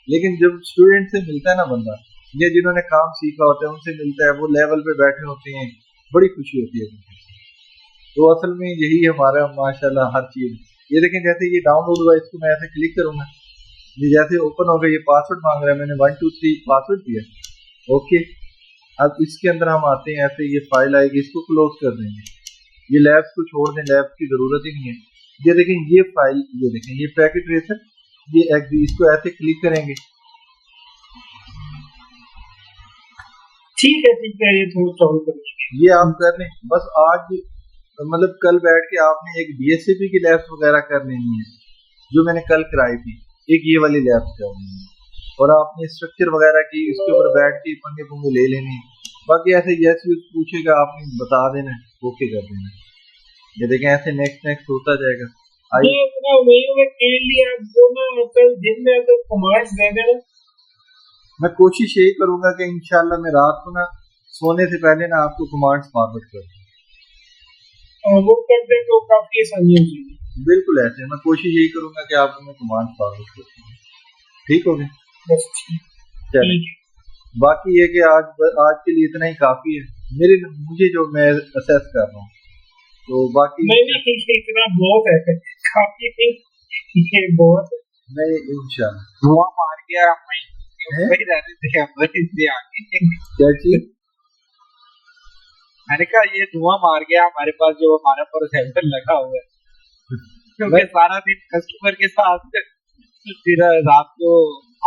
A: लेकिन जब स्टूडेंट से मिलता है ना बंदा, या जिन्होंने काम सीखा होता है उनसे मिलता है, वो लेवल पे बैठे होते हैं, बड़ी खुशी होती है। तो असल में यही हमारा माशाल्लाह हर चीज। ये देखें, जैसे ये डाउनलोड हुआ, इसको मैं ऐसे क्लिक करूंगा, ये जैसे ओपन होगा, ये पासवर्ड मांग रहा है, मैंने 1 2 3 पासवर्ड दिया, ओके। अब इसके अंदर हम आते हैं, ऐसे ये फाइल आएगी, इसको क्लोज कर देंगे, ये लैब्स को छोड़ दें, लैब्स की जरूरत ही नहीं है। ये देखें ये फाइल, ये देखें ये पैकेट ट्रेसर, ये एग्जी, इसको ऐसे क्लिक करेंगे,
C: ठीक है, ये थोड़ा
A: ये आप कर लें। बस आज मतलब कल बैठ के आपने एक DSCP की लैब्स वगैरह कर लेनी है जो मैंने कल कराई थी, एक ये वाली लैब्स करनी है, और आपने स्ट्रक्चर वगैरह की इसके ऊपर बैठ के पंगे पुंगे ले लेने। बाकी ऐसे यस यूज पूछेगा, आपने बता देना, ओके कर देना। ये देखें ऐसे नेक्स्ट होता जाएगा। मैं कोशिश यही करूंगा कि इंशाल्लाह मैं रात को ना सोने से पहले ना आपको कमांड्स फॉरवर्ड कर दूं,
C: वो कर दे तो काफी आसानी होगी।
A: बिल्कुल ऐसे मैं कोशिश यही करूंगा कि आप हमें कमांड फॉरवर्ड करें। ठीक हो गया।
C: बस
A: चलें,
C: ठीक है।
A: बाकी ये कि आज के लिए इतना ही काफी है मेरे मुझे जो मैं असेस कर रहा हूँ, तो बाकी
C: नहीं नहीं इतना बहुत है, काफी नहीं, ये बहुत है।
A: नहीं इंशाल्लाह।
B: धुआं मार गया मैं
A: हैं?
B: वही रहने से हम इससे आगे।
A: क्या चीज?
B: मैंने कहा ये धुआं मार गया हमारे पास जो हमारा प्रोसेसर लगा हुआ है, क्योंकि सारा दिन कस्टमर के साथ फिर रात को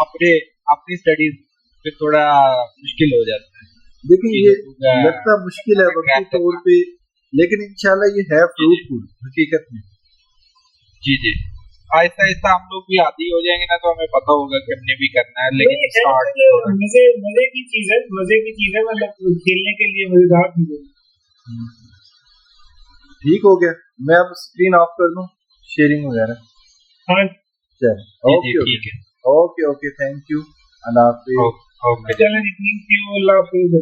B: अपने अपनी स्टडीज पे थोड़ा मुश्किल हो जाता है।
A: देखिए ये लगता मुश्किल है वक्ती तौर पे, लेकिन इंशाल्लाह ये है फ्रूटफुल हकीकत में।
B: जी जी, आहिस्ता आहिस्ता हम लोग भी आदी हो जाएंगे ना, तो हमें पता होगा कि हमने भी करना है, लेकिन
C: नहीं,
B: स्टार्ट
C: ऐसे मजे की चीज है, मजे की चीज है, मतलब खेलने के लिए मजेदार चीज है।
A: ठीक हो गया, मैं अब स्क्रीन ऑफ कर दूं शेयरिंग वगैरह।
C: हाँ
A: चल
B: जी
A: ओके
B: ठीक है।
A: ओके ओके, थैंक यू, अल्लाह हाफिज़।
B: ओके
C: चलो, थैंक यू, अल्लाह हाफिज़।